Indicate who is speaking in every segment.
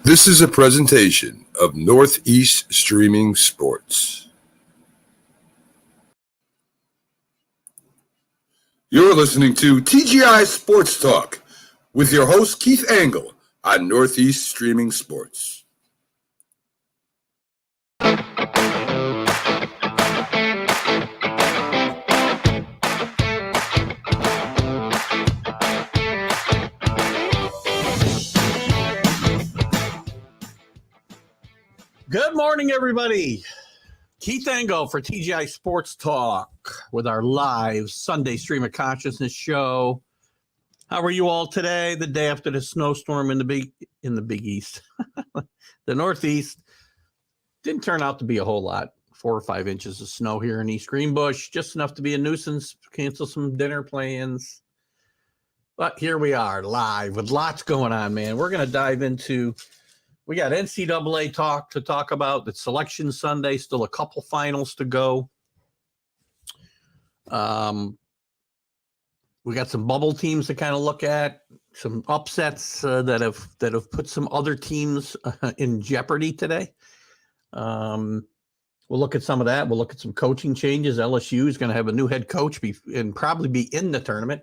Speaker 1: This is a presentation of Northeast Streaming Sports. You're listening to TGI Sports Talk with your host Keith Angle on Northeast Streaming Sports.
Speaker 2: Good morning, everybody. Keith Angle for TGI Sports Talk with our live Sunday Stream of Consciousness show. How are you all today? The day after the snowstorm in the Big East, the Northeast. Didn't turn out to be a whole lot. 4 or 5 inches of snow here in East Greenbush, just enough to be a nuisance, cancel some dinner plans. But here we are live with lots going on, man. We're going to dive into. We got NCAA to talk about. It's Selection Sunday, still a couple finals to go. We got some bubble teams to kind of look at, some upsets that have put some other teams in jeopardy today. We'll look at some of that. We'll look at some coaching changes. LSU is going to have a new head coach and probably be in the tournament.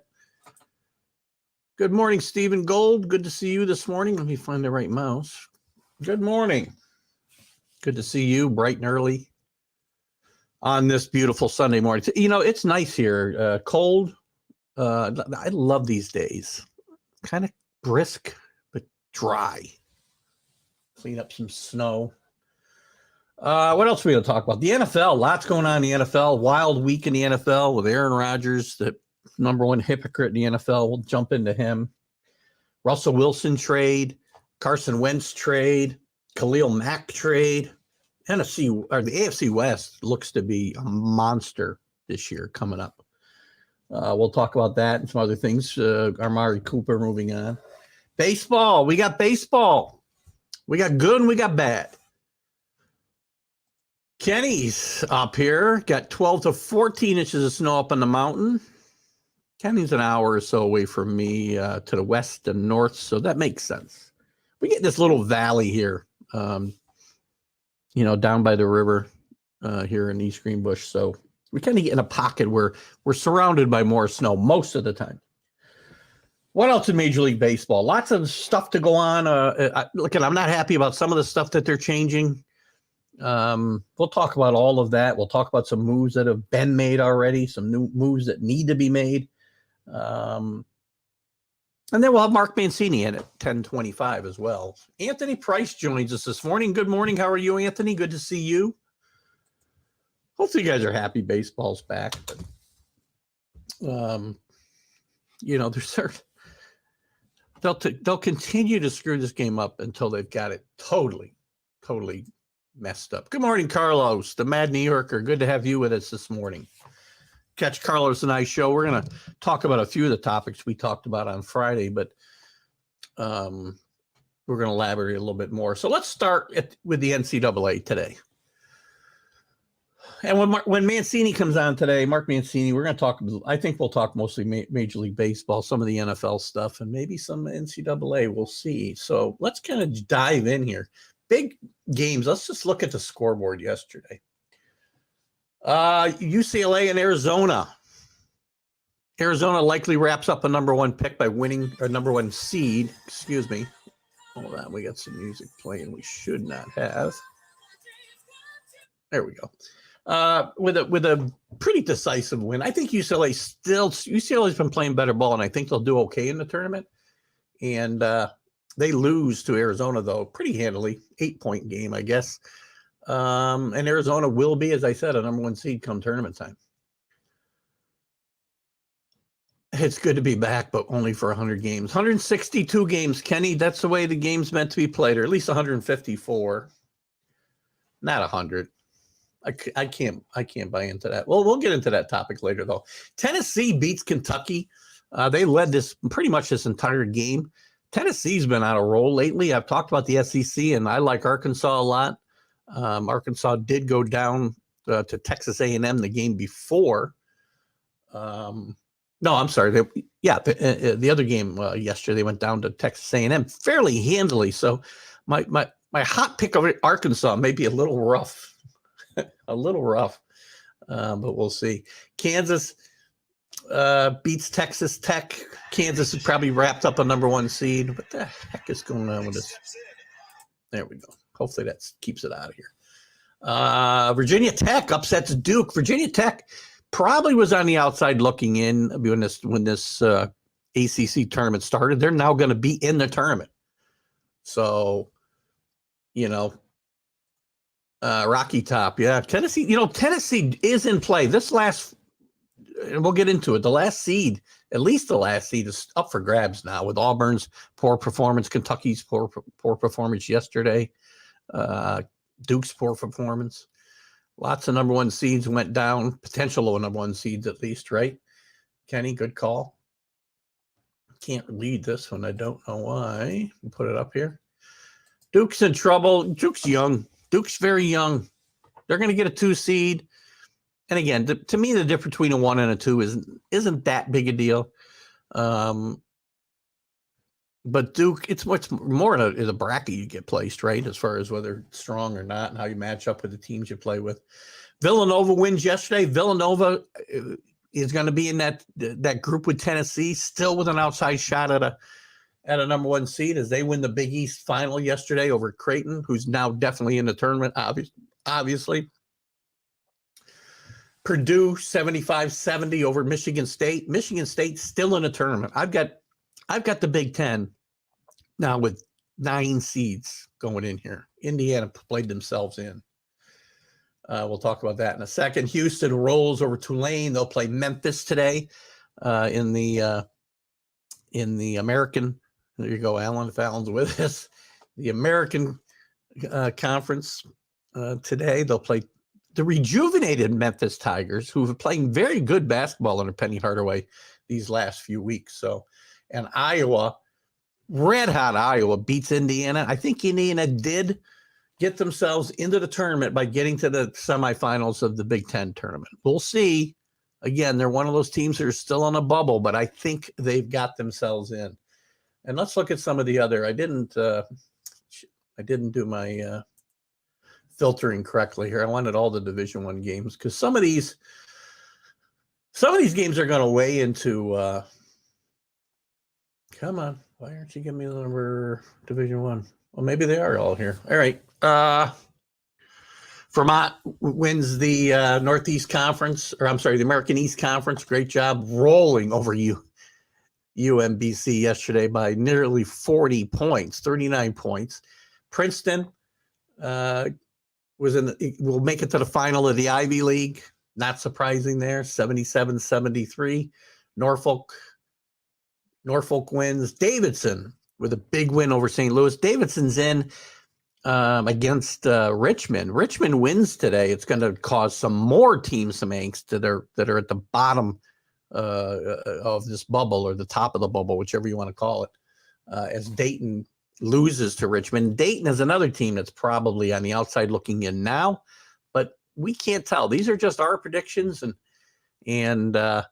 Speaker 2: Good morning, Stephen Gold. Good to see you this morning. Let me find the right mouse. Good morning. Good to see you bright and early on this beautiful Sunday morning. You know, it's nice here. Cold. I love these days. Kind of brisk, but dry. Clean up some snow. What else are we going to talk about? The NFL. Lots going on in the NFL. Wild week in the NFL with Aaron Rodgers, the number one hypocrite in the NFL. We'll jump into him. Russell Wilson trade. Carson Wentz trade, Khalil Mack trade, the AFC West looks to be a monster this year coming up. We'll talk about that and some other things. Amari Cooper moving on. Baseball. We got baseball. We got good and we got bad. Kenny's up here. Got 12 to 14 inches of snow up on the mountain. Kenny's an hour or so away from me to the west and north, so that makes sense. We get this little valley here, down by the river here in East Greenbush. So we kind of get in a pocket where we're surrounded by more snow most of the time. What else in Major League Baseball? Lots of stuff to go on. Look, I'm not happy about some of the stuff that they're changing. We'll talk about all of that. We'll talk about some moves that have been made already, some new moves that need to be made. And then we'll have Mark Mancini in at 10:25 as well. Anthony Price joins us this morning. Good morning. How are you, Anthony? Good to see you. Hopefully you guys are happy baseball's back. But, they'll continue to screw this game up until they've got it totally messed up. Good morning, Carlos, the Mad New Yorker. Good to have you with us this morning. Catch Carlos and I show. We're going to talk about a few of the topics we talked about on Friday, but we're going to elaborate a little bit more. So let's start with the NCAA today. And when Mancini comes on today, Mark Mancini, we're going to talk, I think we'll talk mostly Major League Baseball, some of the NFL stuff, and maybe some NCAA. We'll see. So let's kind of dive in here. Big games. Let's just look at the scoreboard yesterday. UCLA and Arizona. Arizona likely wraps up a number one pick by winning, or number one seed. Excuse me. Hold on, we got some music playing we should not have. There we go. With a pretty decisive win. I think UCLA's been playing better ball, and I think they'll do okay in the tournament. And they lose to Arizona though pretty handily. 8-point game, I guess. And Arizona will be, as I said, a number one seed come tournament time. It's good to be back, but only for 100 games. 162 games, Kenny. That's the way the game's meant to be played, or at least 154. Not 100. I can't buy into that. Well, we'll get into that topic later, though. Tennessee beats Kentucky. They led this pretty much this entire game. Tennessee's been on a roll lately. I've talked about the SEC, and I like Arkansas a lot. Arkansas did go down to Texas A&M the game before. No, I'm sorry. The other game yesterday, they went down to Texas A&M fairly handily. So my hot pick of Arkansas may be a little rough, a little rough, but we'll see. Kansas beats Texas Tech. Kansas is probably wrapped up a number 1 seed. What the heck is going on with this? There we go. Hopefully that keeps it out of here. Virginia Tech upsets Duke. Virginia Tech probably was on the outside looking in when this ACC tournament started. They're now going to be in the tournament. So, Rocky Top. Yeah. Tennessee, Tennessee is in play. And we'll get into it. The last seed, at least the last seed, is up for grabs now with Auburn's poor performance, Kentucky's poor performance yesterday, Duke's poor performance. Lots of number 1 seeds went down, potential number 1 seeds at least, right? Kenny, good call. Can't read this one. I don't know why. We'll put it up here. Duke's in trouble. Duke's young. Duke's very young. They're going to get a 2 seed. And again, to me, the difference between a 1 and a 2 isn't that big a deal. But Duke, it's much more in a bracket you get placed, right? As far as whether it's strong or not and how you match up with the teams you play with. Villanova wins yesterday. Villanova is going to be in that group with Tennessee, still with an outside shot at a number 1 seed as they win the Big East final yesterday over Creighton, who's now definitely in the tournament, obviously. Purdue 75-70 over Michigan State. Michigan State still in a tournament. I've got the Big Ten now with 9 seeds going in here. Indiana played themselves in. We'll talk about that in a second. Houston rolls over Tulane. They'll play Memphis today in the American. There you go, Alan. If Alan's with us, the American Conference today. They'll play the rejuvenated Memphis Tigers, who have playing very good basketball under Penny Hardaway these last few weeks. So, and Iowa, red hot Iowa beats Indiana. I think Indiana did get themselves into the tournament by getting to the semifinals of the Big Ten tournament. We'll see. Again, they're one of those teams that are still on a bubble, but I think they've got themselves in. And let's look at some of the other. I didn't do my filtering correctly here. I wanted all the Division I games because some of these games are going to weigh into. Come on, why aren't you giving me the number Division I? Well, maybe they are all here. All right. Vermont wins the Northeast Conference, or I'm sorry, the American East Conference. Great job rolling over UMBC yesterday by nearly 40 points, 39 points. Princeton will make it to the final of the Ivy League. Not surprising there, 77-73. Norfolk wins. Davidson with a big win over St. Louis. Davidson's in against Richmond. Richmond wins today. It's going to cause some more teams some angst that are at the bottom of this bubble or the top of the bubble, whichever you want to call it, as Dayton loses to Richmond. Dayton is another team that's probably on the outside looking in now, but we can't tell. These are just our predictions, and I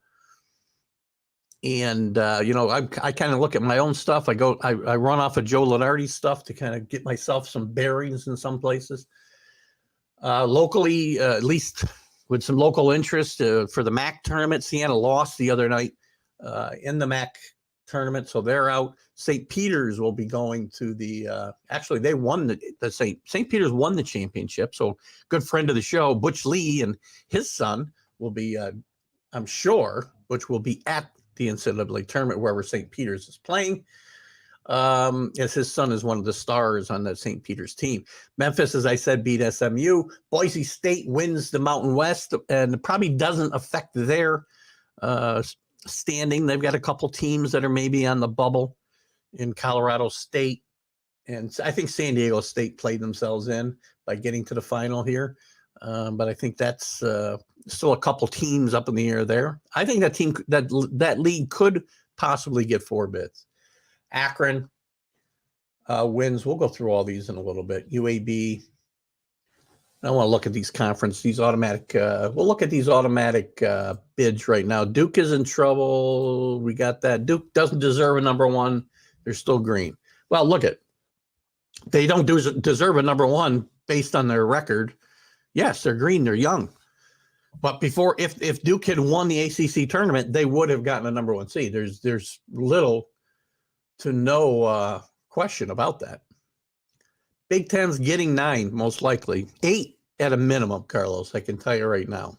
Speaker 2: kind of look at my own stuff. I run off of Joe Lenardi's stuff to kind of get myself some bearings in some places. Locally, at least with some local interest for the MAC tournament, Siena lost the other night in the MAC tournament, so they're out. St. Peter's will be going to the actually they won the St. Peter's won the championship, so good friend of the show, Butch Lee, and his son will be I'm sure Butch will be at the NCAA tournament wherever St. Peter's is playing, as his son is one of the stars on that St. Peter's team. Memphis, as I said, beat SMU. Boise State wins the Mountain West, and it probably doesn't affect their standing. They've got a couple teams that are maybe on the bubble in Colorado State, and I think San Diego State played themselves in by getting to the final here. But I think that's still a couple teams up in the air there. I think that league could possibly get 4 bids. Akron wins. We'll go through all these in a little bit. UAB. I want to look at these automatic. We'll look at these automatic bids right now. Duke is in trouble. We got that. Duke doesn't deserve a number 1. They're still green. Well, look at They don't deserve a number one based on their record. Yes, they're green, they're young. But before, if Duke had won the ACC tournament, they would have gotten a number one seed. There's little to no question about that. Big Ten's getting 9, most likely. 8 at a minimum, Carlos, I can tell you right now.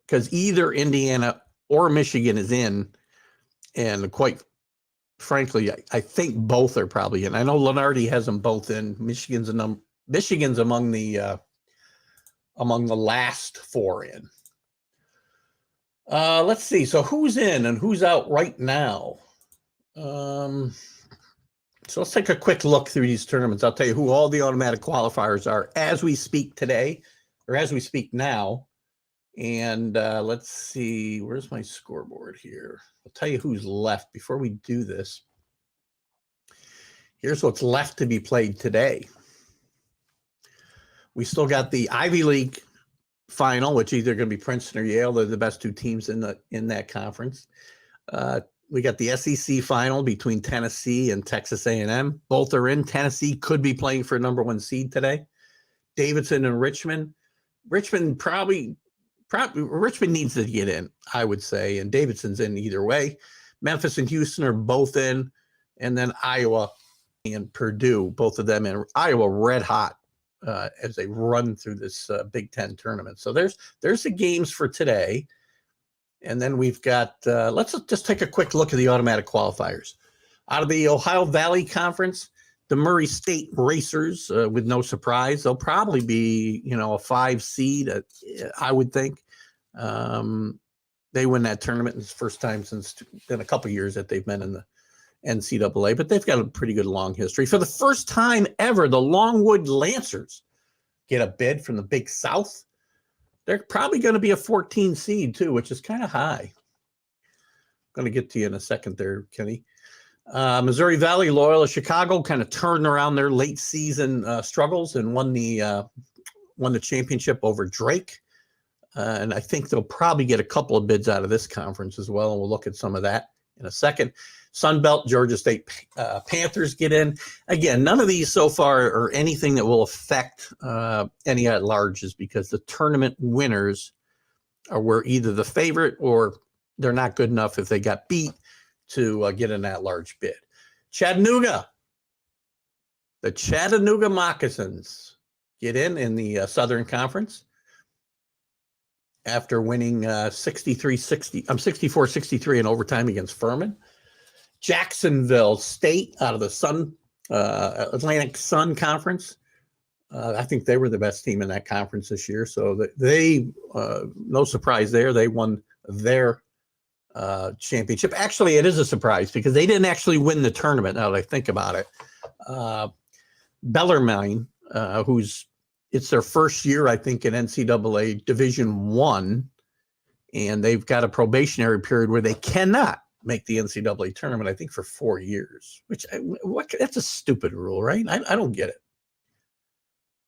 Speaker 2: Because either Indiana or Michigan is in, and quite frankly, I think both are probably in. I know Lenardi has them both in. Michigan's among the last 4 in. Let's see. So who's in and who's out right now? So let's take a quick look through these tournaments. I'll tell you who all the automatic qualifiers are as we speak today, or as we speak now. And let's see, where's my scoreboard here? I'll tell you who's left before we do this. Here's what's left to be played today. We still got the Ivy League final, which either going to be Princeton or Yale. They're the best 2 teams in that conference. We got the SEC final between Tennessee and Texas A&M. Both are in. Tennessee could be playing for a number 1 seed today. Davidson and Richmond. Richmond Richmond needs to get in, I would say, and Davidson's in either way. Memphis and Houston are both in, and then Iowa and Purdue, both of them in. Iowa red hot as they run through this Big Ten tournament. So there's the games for today. And then we've got, let's just take a quick look at the automatic qualifiers. Out of the Ohio Valley Conference, the Murray State Racers, with no surprise, they'll probably be, a 5 seed, I would think. They win that tournament. It's the first time in a couple of years that they've been in the NCAA, but they've got a pretty good long history. For the first time ever, the Longwood Lancers get a bid from the Big South. They're probably going to be a 14 seed too, which is kind of high. I'm going to get to you in a second there, Kenny. Missouri Valley Loyola Chicago kind of turned around their late season struggles and won the championship over Drake. And I think they'll probably get a couple of bids out of this conference as well. And we'll look at some of that in a second. Sunbelt, Georgia State Panthers get in. Again, none of these so far are anything that will affect any at-larges because the tournament winners were either the favorite or they're not good enough if they got beat to get an at-large bid. Chattanooga. The Chattanooga Moccasins get in the Southern Conference after winning 64-63 in overtime against Furman. Jacksonville State out of the Atlantic Sun Conference. I think they were the best team in that conference this year. So they no surprise there. They won their championship. Actually, it is a surprise because they didn't actually win the tournament. Now that I think about it, Bellarmine, it's their first year, I think, in NCAA Division I, and they've got a probationary period where they cannot make the NCAA tournament, I think, for 4 years, which that's a stupid rule, right? I don't get it.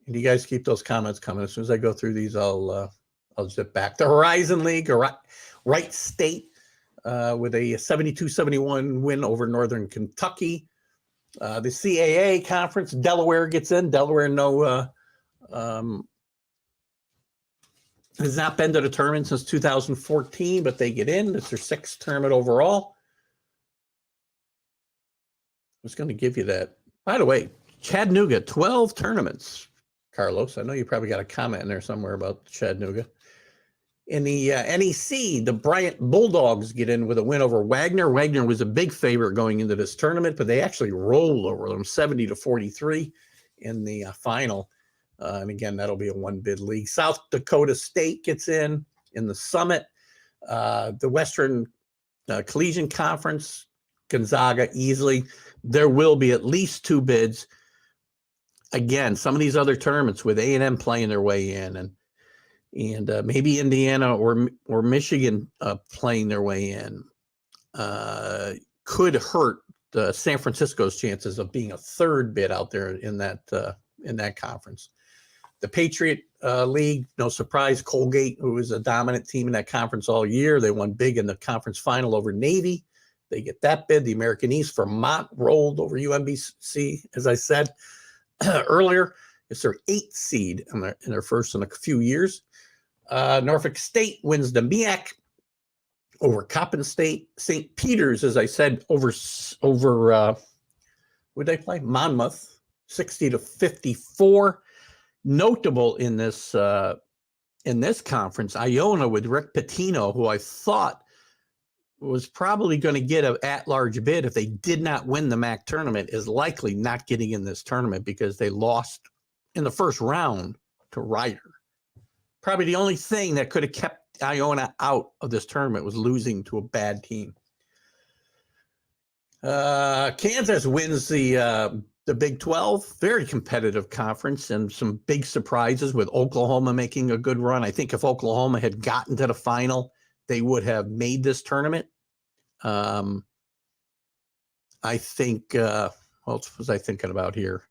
Speaker 2: And you guys keep those comments coming. As soon as I go through these, I'll zip back. The Horizon League, Wright State, with a 72-71 win over Northern Kentucky. The CAA Conference, Delaware gets in. Delaware has not been to the tournament since 2014, but they get in. It's their 6th tournament overall. I was going to give you that. By the way, Chattanooga, 12 tournaments. Carlos, I know you probably got a comment in there somewhere about Chattanooga. In the NEC, the Bryant Bulldogs get in with a win over Wagner. Wagner was a big favorite going into this tournament, but they actually rolled over them 70-43 in the final. And again, that'll be a 1-bid league. South Dakota State gets in the Summit. The Western Collegiate Conference, Gonzaga easily. There will be at least 2 bids. Again, some of these other tournaments with A&M playing their way in, and maybe Indiana or Michigan playing their way in could hurt San Francisco's chances of being a 3rd bid out there in that conference. The Patriot League, no surprise, Colgate, who was a dominant team in that conference all year. They won big in the conference final over Navy They get that bid. The American East, Vermont rolled over UMBC, as I said earlier. It's their 8th seed in their first in a few years. Norfolk State wins the MEAC over Coppin State. St. Peter's, as I said, over would they play? Monmouth, 60-54. Notable in this conference, Iona with Rick Pitino, who I thought was probably going to get an at-large bid if they did not win the MAC tournament, is likely not getting in this tournament because they lost in the first round to Rider. Probably the only thing that could have kept Iona out of this tournament was losing to a bad team. Kansas wins the Big 12, very competitive conference, and some big surprises with Oklahoma making a good run. I think if Oklahoma had gotten to the final, they would have made this tournament. I think, what else was I thinking about here?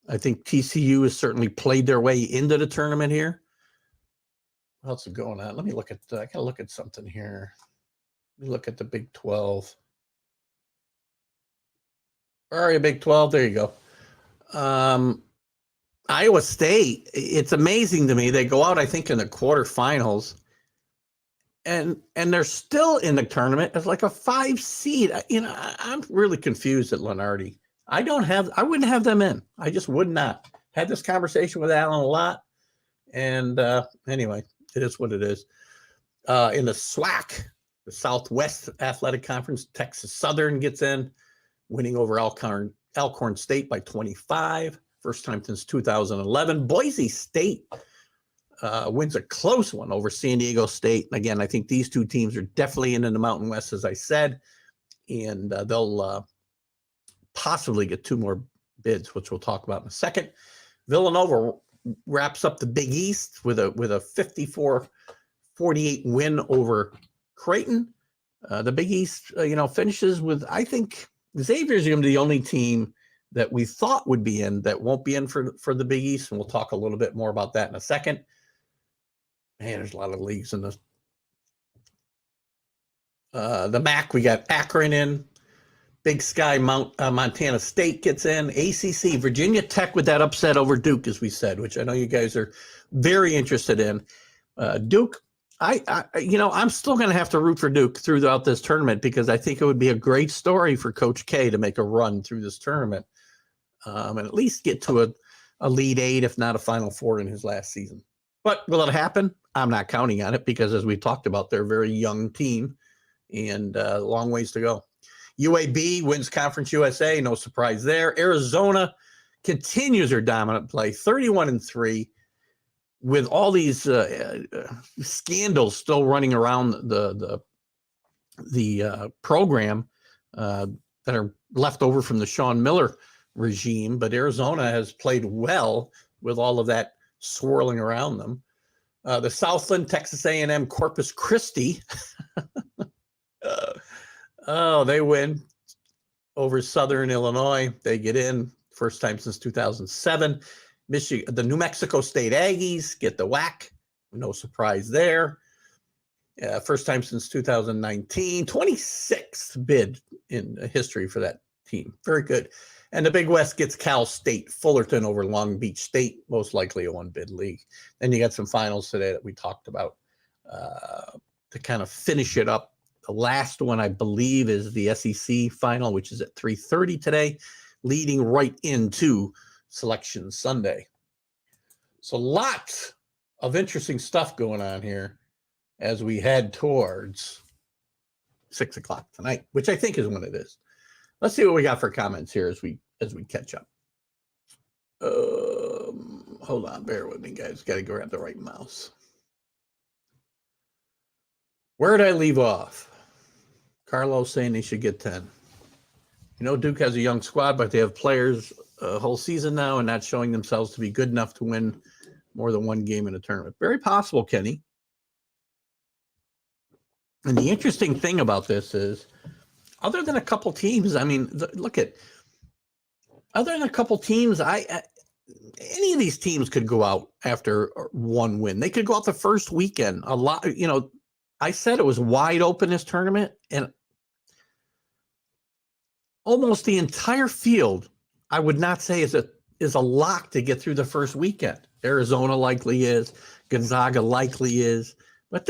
Speaker 2: I think TCU has certainly played their way into the tournament here. What else is going on? Let me look at, I got to look at something here. Let me look at the Big 12. Where are you, Big 12? There you go. Iowa State, it's amazing to me. They go out, I think, in the quarterfinals, and they're still in the tournament as like a 5 seed. I'm really confused at Lunardi. I wouldn't have them in. I just would not. Had this conversation with Alan a lot. And anyway, it is what it is. In the SWAC, the Southwest Athletic Conference, Texas Southern gets in, winning over Alcorn State by 25. First time since 2011. Boise State wins a close one over San Diego State. And again, I think these two teams are definitely in the Mountain West, as I said, and they'll possibly get 2 more bids, which we'll talk about in a second. Villanova wraps up the Big East with a 54-48 win over Creighton. The Big East, finishes with, I think, Xavier's going to be the only team that we thought would be in that won't be in for the Big East, and we'll talk a little bit more about that in a second. Man, there's a lot of leagues in this. The MAC, we got Akron in. Big Sky, Montana State gets in. ACC, Virginia Tech with that upset over Duke, as we said, which I know you guys are very interested in. Duke, I'm still going to have to root for Duke throughout this tournament because I think it would be a great story for Coach K to make a run through this tournament and at least get to a Elite 8, if not a Final Four in his last season. But will it happen? I'm not counting on it because, as we talked about, they're a very young team and a long ways to go. UAB wins Conference USA, no surprise there. Arizona continues her dominant play, 31-3, with all these scandals still running around the program that are left over from the Sean Miller regime. But Arizona has played well with all of that swirling around them. The Southland, Texas A&M, Corpus Christi. They win over Southern Illinois. They get in, first time since 2007. Michigan, the New Mexico State Aggies get the WAC. No surprise there. First time since 2019. 26th bid in history for that team. Very good. And the Big West gets Cal State, Fullerton over Long Beach State, most likely a 1-bid league. Then you got some finals today that we talked about to kind of finish it up. The last one, I believe, is the SEC final, which is at 3:30 today, leading right into Selection Sunday. So lots of interesting stuff going on here as we head towards 6 o'clock tonight, which I think is when it is. Let's see what we got for comments here as we catch up. Hold on, bear with me, guys. Got to grab the right mouse. Where did I leave off? Carlos saying they should get 10. Duke has a young squad, but they have players a whole season now and not showing themselves to be good enough to win more than 1 game in a tournament. Very possible, Kenny. And the interesting thing about this is, other than a couple teams, I mean, other than a couple teams, any of these teams could go out after 1 win. They could go out the first weekend. A lot, I said it was wide open, this tournament, and almost the entire field, I would not say is a lock to get through the first weekend. Arizona likely is. Gonzaga likely is. But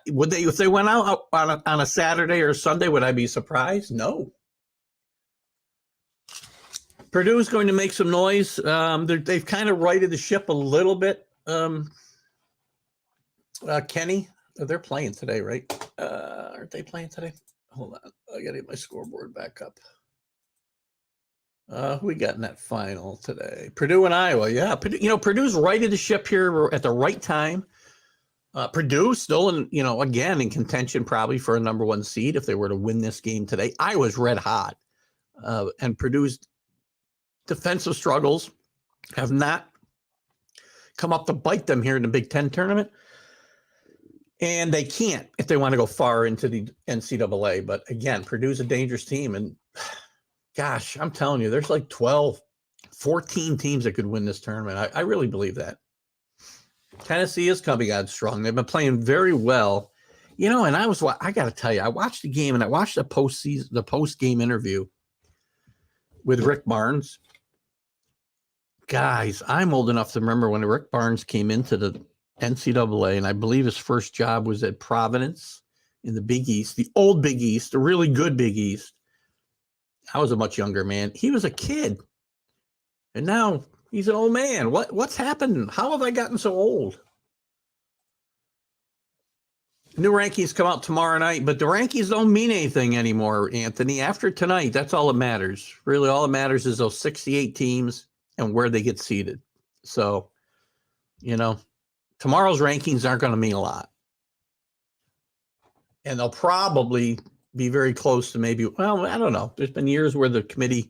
Speaker 2: would they, if they went out on a Saturday or a Sunday, would I be surprised? No. Purdue is going to make some noise. They've kind of righted the ship a little bit. Kenny, they're playing today, right? Aren't they playing today? Hold on. I got to get my scoreboard back up. Who we got in that final today? Purdue and Iowa. Yeah, Purdue's righted the ship here at the right time. Purdue still again in contention probably for a number 1 seed if they were to win this game today. Iowa's red hot, and Purdue's defensive struggles have not come up to bite them here in the Big Ten tournament. And they can't if they want to go far into the NCAA. But again, Purdue's a dangerous team. And gosh, I'm telling you, there's like 12, 14 teams that could win this tournament. I really believe that. Tennessee is coming on strong. They've been playing very well. And I got to tell you, I watched the game and I watched the post-game interview with Rick Barnes. Guys, I'm old enough to remember when Rick Barnes came into the NCAA, and I believe his first job was at Providence in the Big East, the old Big East, the really good Big East. I was a much younger man. He was a kid, and now he's an old man. What's happened? How have I gotten so old? New rankings come out tomorrow night, but the rankings don't mean anything anymore, Anthony. After tonight, that's all that matters. Really, all that matters is those 68 teams and where they get seated. So, tomorrow's rankings aren't going to mean a lot. And they'll probably be very close to maybe, well, I don't know. There's been years where the committee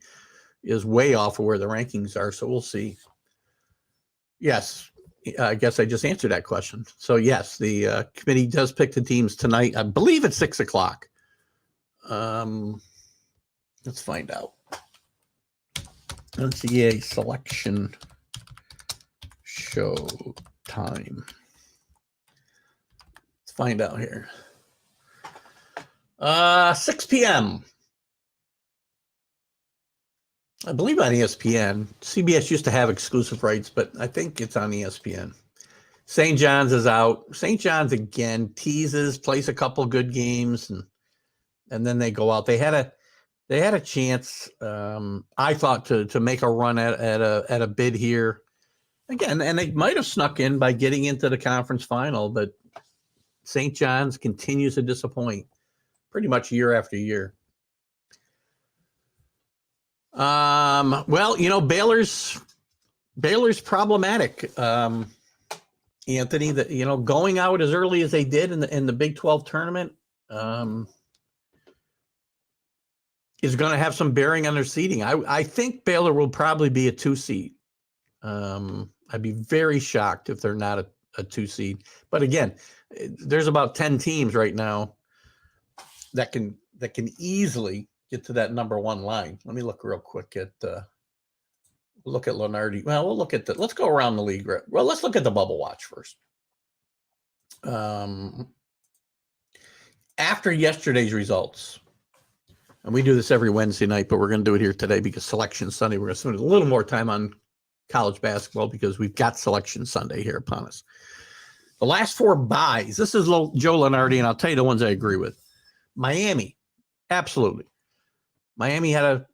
Speaker 2: is way off of where the rankings are, so we'll see. Yes, I guess I just answered that question. So, yes, the committee does pick the teams tonight. I believe it's 6 o'clock. Let's find out. NCAA selection show time. Let's find out here. 6 p.m. I believe on ESPN. CBS used to have exclusive rights, but I think it's on ESPN. St. John's is out. St. John's again teases, plays a couple good games, and then they go out. They had a chance, I thought, to make a run at a bid here again, and they might have snuck in by getting into the conference final, but St. John's continues to disappoint pretty much year after year. Well, Baylor's problematic. Anthony, that going out as early as they did in the Big 12 tournament is going to have some bearing on their seeding. I think Baylor will probably be a 2 seed. I'd be very shocked if they're not a 2 seed. But again, there's about 10 teams right now that can easily get to that number 1 line. Let me look real quick at look at Lenardi. Well, we'll look at let's go around the league. Well, let's look at the bubble watch first. After yesterday's results, and we do this every Wednesday night, but we're going to do it here today because Selection Sunday, we're going to spend a little more time on college basketball because we've got Selection Sunday here upon us. The last 4 buys, this is Joe Lenardi, and I'll tell you the ones I agree with. Miami, absolutely. Miami had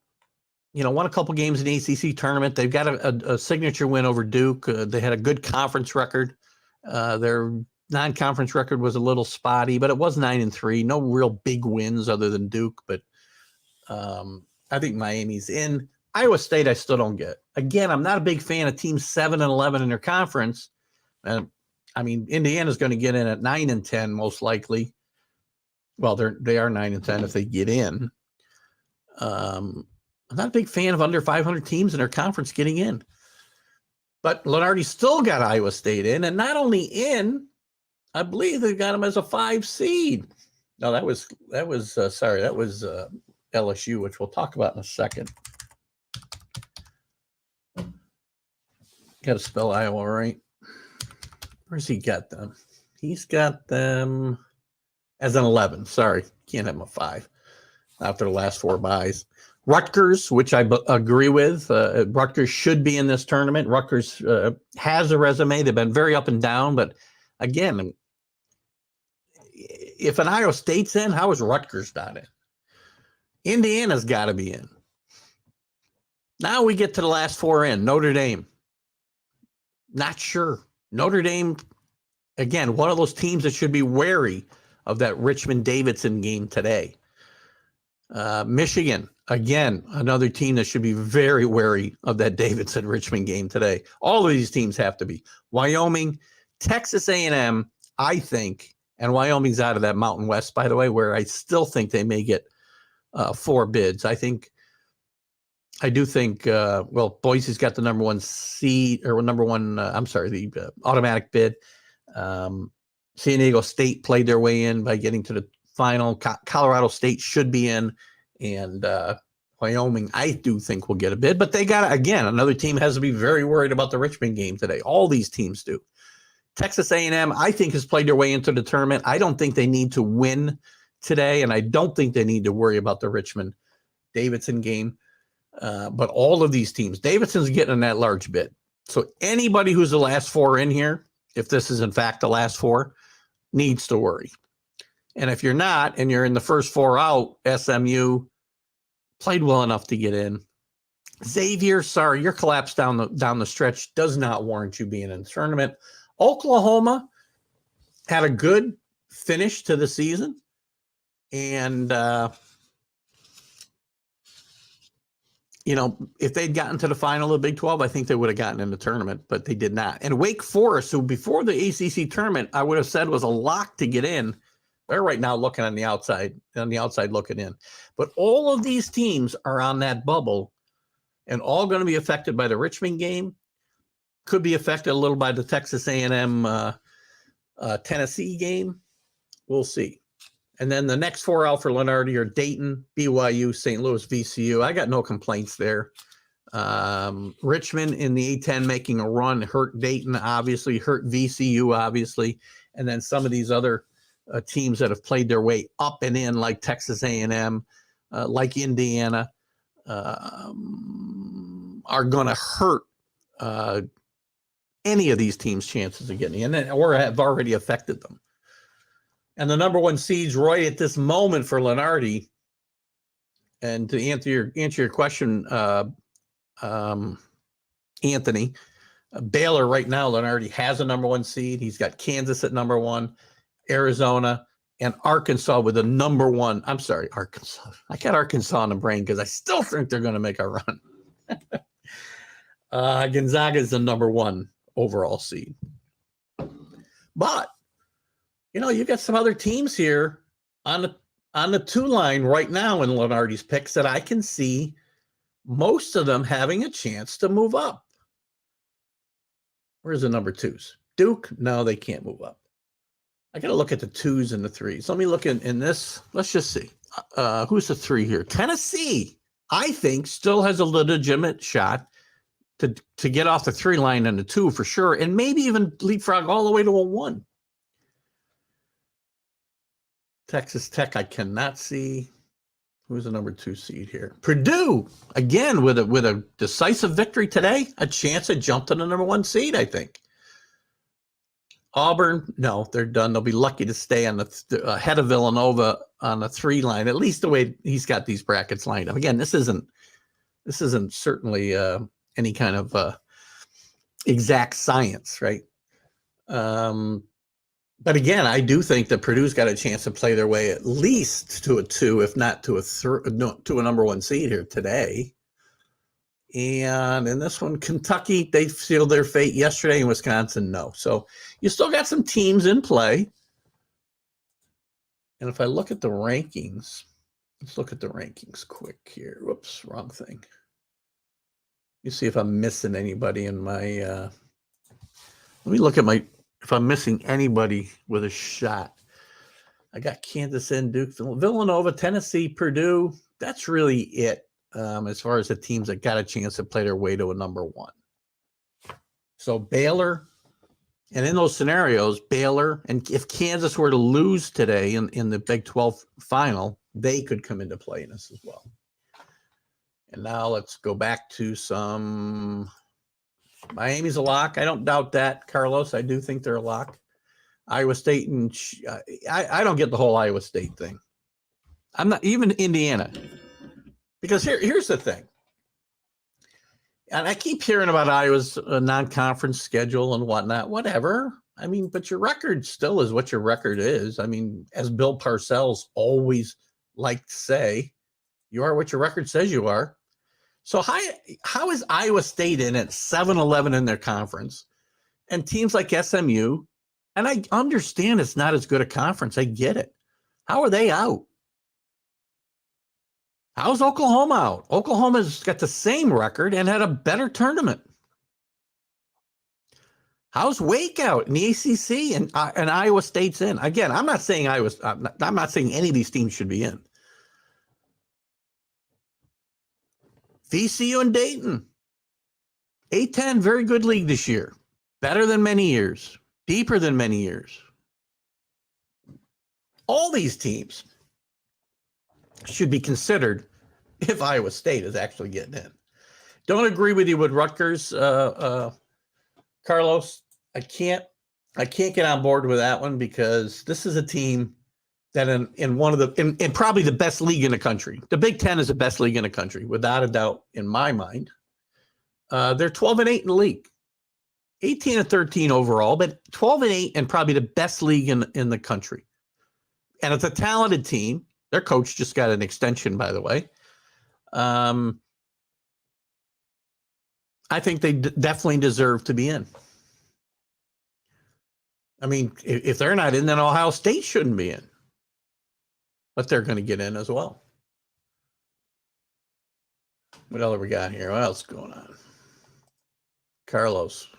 Speaker 2: won a couple games in the ACC tournament. They've got a signature win over Duke. They had a good conference record. Their non-conference record was a little spotty, but it was 9-3. No real big wins other than Duke, but I think Miami's in. Iowa State, I still don't get. Again, I'm not a big fan of teams 7-11 in their conference. Indiana's going to get in at 9-10 most likely. Well, they are 9-10 if they get in. I'm not a big fan of under 500 teams in their conference getting in. But Lenardi still got Iowa State in, and not only in, I believe they got them as a 5 seed. No, that was LSU, which we'll talk about in a second. Got to spell Iowa right. Where's he got them? He's got them as an 11. Sorry, can't have them a 5. after the last 4 byes. Rutgers, which I agree with, Rutgers should be in this tournament. Rutgers has a resume. They've been very up and down, but again, if an Iowa State's in, how is Rutgers not in? Indiana's got to be in. Now we get to the last 4 in. Notre Dame. Not sure. Notre Dame, again, one of those teams that should be wary of that Richmond-Davidson game today. Michigan, again, another team that should be very wary of that Davidson-Richmond game today. All of these teams have to be. Wyoming, Texas A&M, I think, and Wyoming's out of that Mountain West, by the way, where I still think they may get 4 bids. I do think, Boise's got the number 1 seed, or number 1, the automatic bid. San Diego State played their way in by getting to the final. Colorado State should be in, and Wyoming, I do think will get a bid. But they got, again, another team has to be very worried about the Richmond game today. All these teams do. Texas A&M, I think, has played their way into the tournament. I don't think they need to win today, and I don't think they need to worry about the Richmond-Davidson game. But all of these teams, Davidson's getting in that large bid. So anybody who's the last 4 in here, if this is in fact the last 4, needs to worry. And if you're not, and you're in the first 4 out, SMU played well enough to get in. Xavier, sorry, your collapse down the stretch does not warrant you being in the tournament. Oklahoma had a good finish to the season, and if they'd gotten to the final of the Big 12, I think they would have gotten in the tournament, but they did not. And Wake Forest, who before the ACC tournament, I would have said was a lock to get in, they're right now looking on the outside looking in. But all of these teams are on that bubble, and all going to be affected by the Richmond game. Could be affected a little by the Texas A&M Tennessee game. We'll see. And then the next 4 out for Lenardi are Dayton, BYU, St. Louis, VCU. I got no complaints there. Richmond in the A10 making a run hurt Dayton, obviously, hurt VCU, obviously. And then some of these other teams that have played their way up and in, like Texas A&M, like Indiana, are going to hurt any of these teams' chances of getting in, or have already affected them. And the number 1 seeds right at this moment for Lenardi. And to answer your question, Anthony, Baylor right now, Lenardi has a number 1 seed. He's got Kansas at number 1, Arizona, and Arkansas with a number 1. I'm sorry, Arkansas. I got Arkansas in the brain because I still think they're going to make a run. Gonzaga is the number 1 overall seed. But you got some other teams here on the 2 line right now in Lenardi's picks that I can see most of them having a chance to move up. Where's the number 2s? Duke? No, they can't move up. I got to look at the 2s and the 3s. Let me look in this. Let's just see. Who's the 3 here? Tennessee, I think, still has a legitimate shot to get off the 3 line and the 2 for sure, and maybe even leapfrog all the way to a 1. Texas Tech, I cannot see. Who's the number 2 seed here? Purdue, again, with a decisive victory today, a chance to jump to the number 1 seed, I think. Auburn, no, they're done. They'll be lucky to stay on the ahead of Villanova on the 3 line, at least the way he's got these brackets lined up. Again, this isn't certainly any kind of exact science, right? But again, I do think that Purdue's got a chance to play their way at least to a 2, if not to a number 1 seed here today. And in this one, Kentucky, they sealed their fate yesterday, and Wisconsin, no. So you still got some teams in play. And if I look at the rankings, let's look at the rankings quick here. Whoops, wrong thing. You see if I'm missing anybody in my let me look at if I'm missing anybody with a shot. I got Kansas and Duke, Villanova, Tennessee, Purdue. That's really it as far as the teams that got a chance to play their way to a number 1. So Baylor, and in those scenarios, Baylor, and if Kansas were to lose today in the Big 12 final, they could come into play in this as well. And now let's go back to some. Miami's a lock. I don't doubt that, Carlos. I do think they're a lock. Iowa State and I don't get the whole Iowa State thing. I'm not even Indiana, because here's the thing. And I keep hearing about Iowa's non-conference schedule and whatnot. Whatever. I mean, but your record still is what your record is. I mean, as Bill Parcells always liked to say, you are what your record says you are. So how is Iowa State in at 7-11 in their conference, and teams like SMU, and I understand it's not as good a conference. I get it. How are they out? How's Oklahoma out? Oklahoma's got the same record and had a better tournament. How's Wake out in the ACC, and Iowa State's in? Again, I'm not saying I'm not saying any of these teams should be in. VCU and Dayton. A-10, very good league this year. Better than many years. Deeper than many years. All these teams should be considered if Iowa State is actually getting in. Don't agree with you with Rutgers, Carlos. I can't get on board with that one, because this is a team that in one of the in probably the best league in the country. The Big Ten is the best league in the country, without a doubt, in my mind. They're 12-8 in the league, 18-13 overall, but 12-8 and probably the best league in the country. And it's a talented team. Their coach just got an extension, by the way. I think they definitely deserve to be in. I mean, if they're not in, then Ohio State shouldn't be in. But they're going to get in as well. What else we got here? What else is going on? Carlos,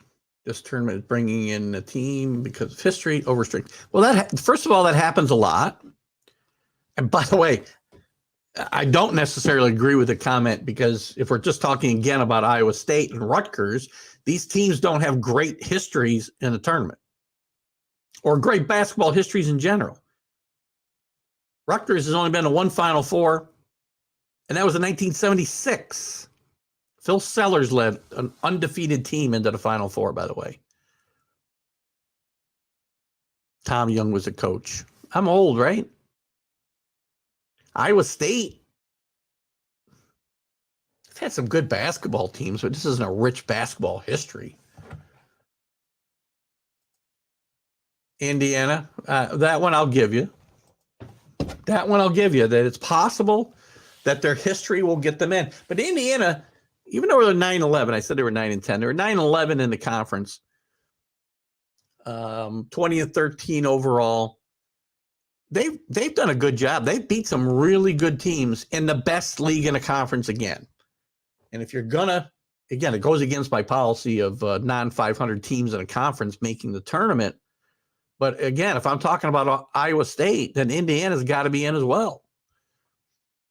Speaker 2: this tournament is bringing in a team because of history over strength. Well, first of all, that happens a lot. And by the way, I don't necessarily agree with the comment, because if we're just talking again about Iowa State and Rutgers, these teams don't have great histories in the tournament, or great basketball histories in general. Rutgers has only been to one Final Four, and that was in 1976. Phil Sellers led an undefeated team into the Final Four, by the way. Tom Young was a coach. I'm old, right? Iowa State, they've had some good basketball teams, but this isn't a rich basketball history. Indiana, that one I'll give you. That it's possible that their history will get them in. But Indiana, even though they're 9-11, I said they were 9-10. They were 9-11 in the conference, 20-13 overall. They've done a good job. They've beat some really good teams in the best league in the conference again. And if you're gonna, again, it goes against my policy of non-500 teams in a conference making the tournament. But again, if I'm talking about Iowa State, then Indiana's got to be in as well.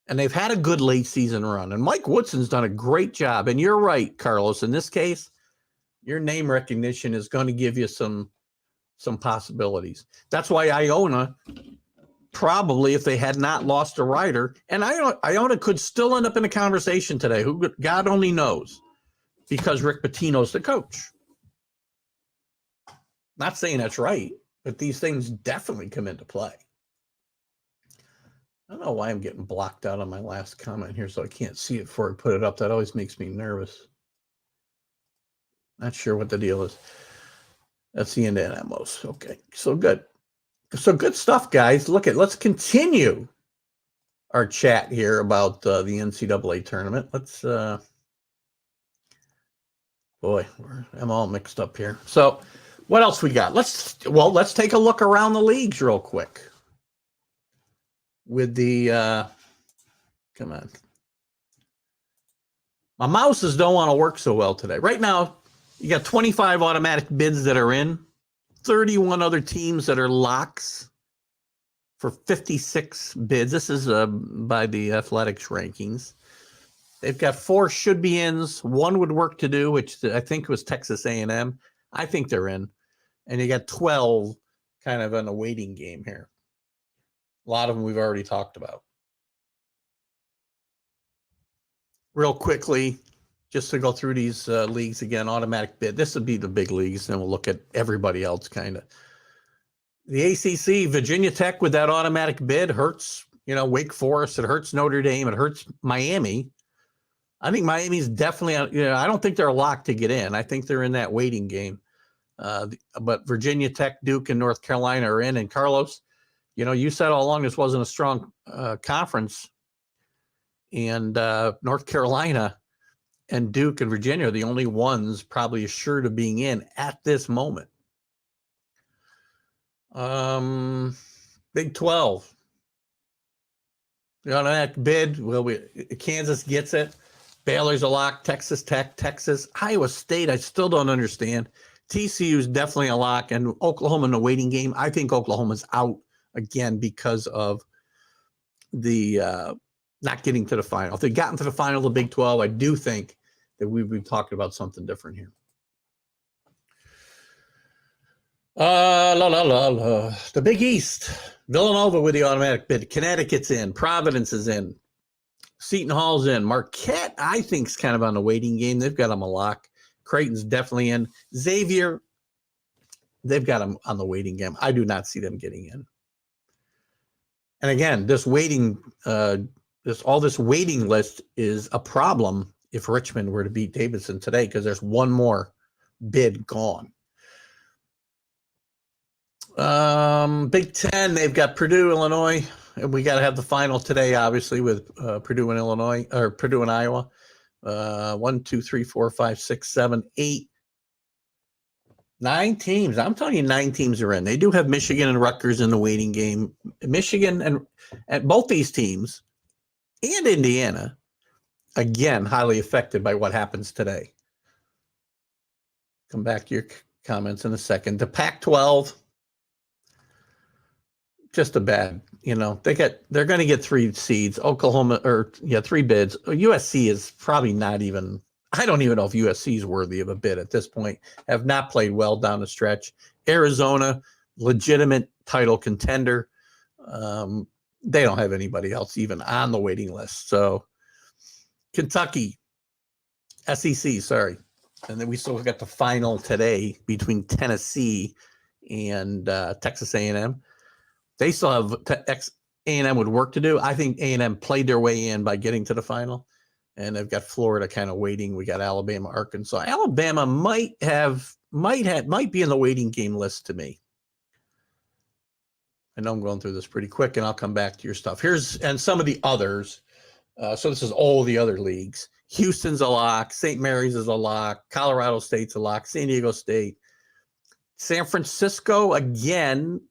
Speaker 2: And they've had a good late season run. And Mike Woodson's done a great job. And you're right, Carlos. In this case, your name recognition is going to give you some possibilities. That's why Iona, probably, if they had not lost a rider, and Iona could still end up in a conversation today. Who God only knows, because Rick Pitino's the coach. Not saying that's right, but these things definitely come into play. I don't know why I'm getting blocked out on my last comment here, so I can't see it before I put it up. That always makes me nervous. Not sure what the deal is. That's the end of Amos. Okay, so good. So good stuff, guys. Let's continue our chat here about the NCAA tournament. Let's, I'm all mixed up here. So what else we got? Let's take a look around the leagues real quick. With the, come on. My mouses don't want to work so well today. Right now, you got 25 automatic bids that are in, 31 other teams that are locks for 56 bids. This is by the Athletics rankings. They've got 4 should-be-ins. 1 would work to do, which I think was Texas A&M. I think they're in. And you got 12 kind of in a waiting game here. A lot of them we've already talked about. real quickly, just to go through these leagues again, automatic bid. This would be the big leagues, and we'll look at everybody else kind of. The ACC, Virginia Tech with that automatic bid hurts, Wake Forest. It hurts Notre Dame. It hurts Miami. I think Miami's definitely, I don't think they're a lock to get in. I think they're in that waiting game. But Virginia Tech, Duke, and North Carolina are in. And Carlos, you said all along this wasn't a strong conference. And North Carolina and Duke and Virginia are the only ones probably assured of being in at this moment. Big 12. On that bid, Kansas gets it. Baylor's a lock. Texas Tech, Texas, Iowa State. I still don't understand. TCU is definitely a lock, and Oklahoma in the waiting game. I think Oklahoma's out again because of the not getting to the final. If they'd gotten to the final of the Big 12, I do think that we'd be talking about something different here. The Big East. Villanova with the automatic bid. Connecticut's in. Providence is in. Seton Hall's in. Marquette, I think, is kind of on the waiting game. They've got them a lock. Creighton's definitely in. Xavier, they've got them on the waiting game. I do not see them getting in. And again, this waiting list is a problem if Richmond were to beat Davidson today, because there's one more bid gone. Big Ten, they've got Purdue, Illinois, and we got to have the final today, obviously, with Purdue and Illinois, or Purdue and Iowa. 1, 2, 3, 4, 5, 6, 7, 8, 9 teams. I'm telling you, 9 teams are in. They do have Michigan and Rutgers in the waiting game. Michigan and both these teams and Indiana, again, highly affected by what happens today. Come back to your comments in a second. The Pac-12, just a bad, they're going to get 3 seeds. Oklahoma, 3 bids. USC is probably not even, I don't even know if USC is worthy of a bid at this point. Have not played well down the stretch. Arizona, legitimate title contender. They don't have anybody else even on the waiting list. So Kentucky, SEC, sorry. And then we still got the final today between Tennessee and Texas A&M. They still have A&M would work to do. I think A&M played their way in by getting to the final, and they've got Florida kind of waiting. We got Alabama, Arkansas. Alabama might be in the waiting game list to me. I know I'm going through this pretty quick, and I'll come back to your stuff. And some of the others. So this is all the other leagues. Houston's a lock. St. Mary's is a lock. Colorado State's a lock. San Diego State. San Francisco, again,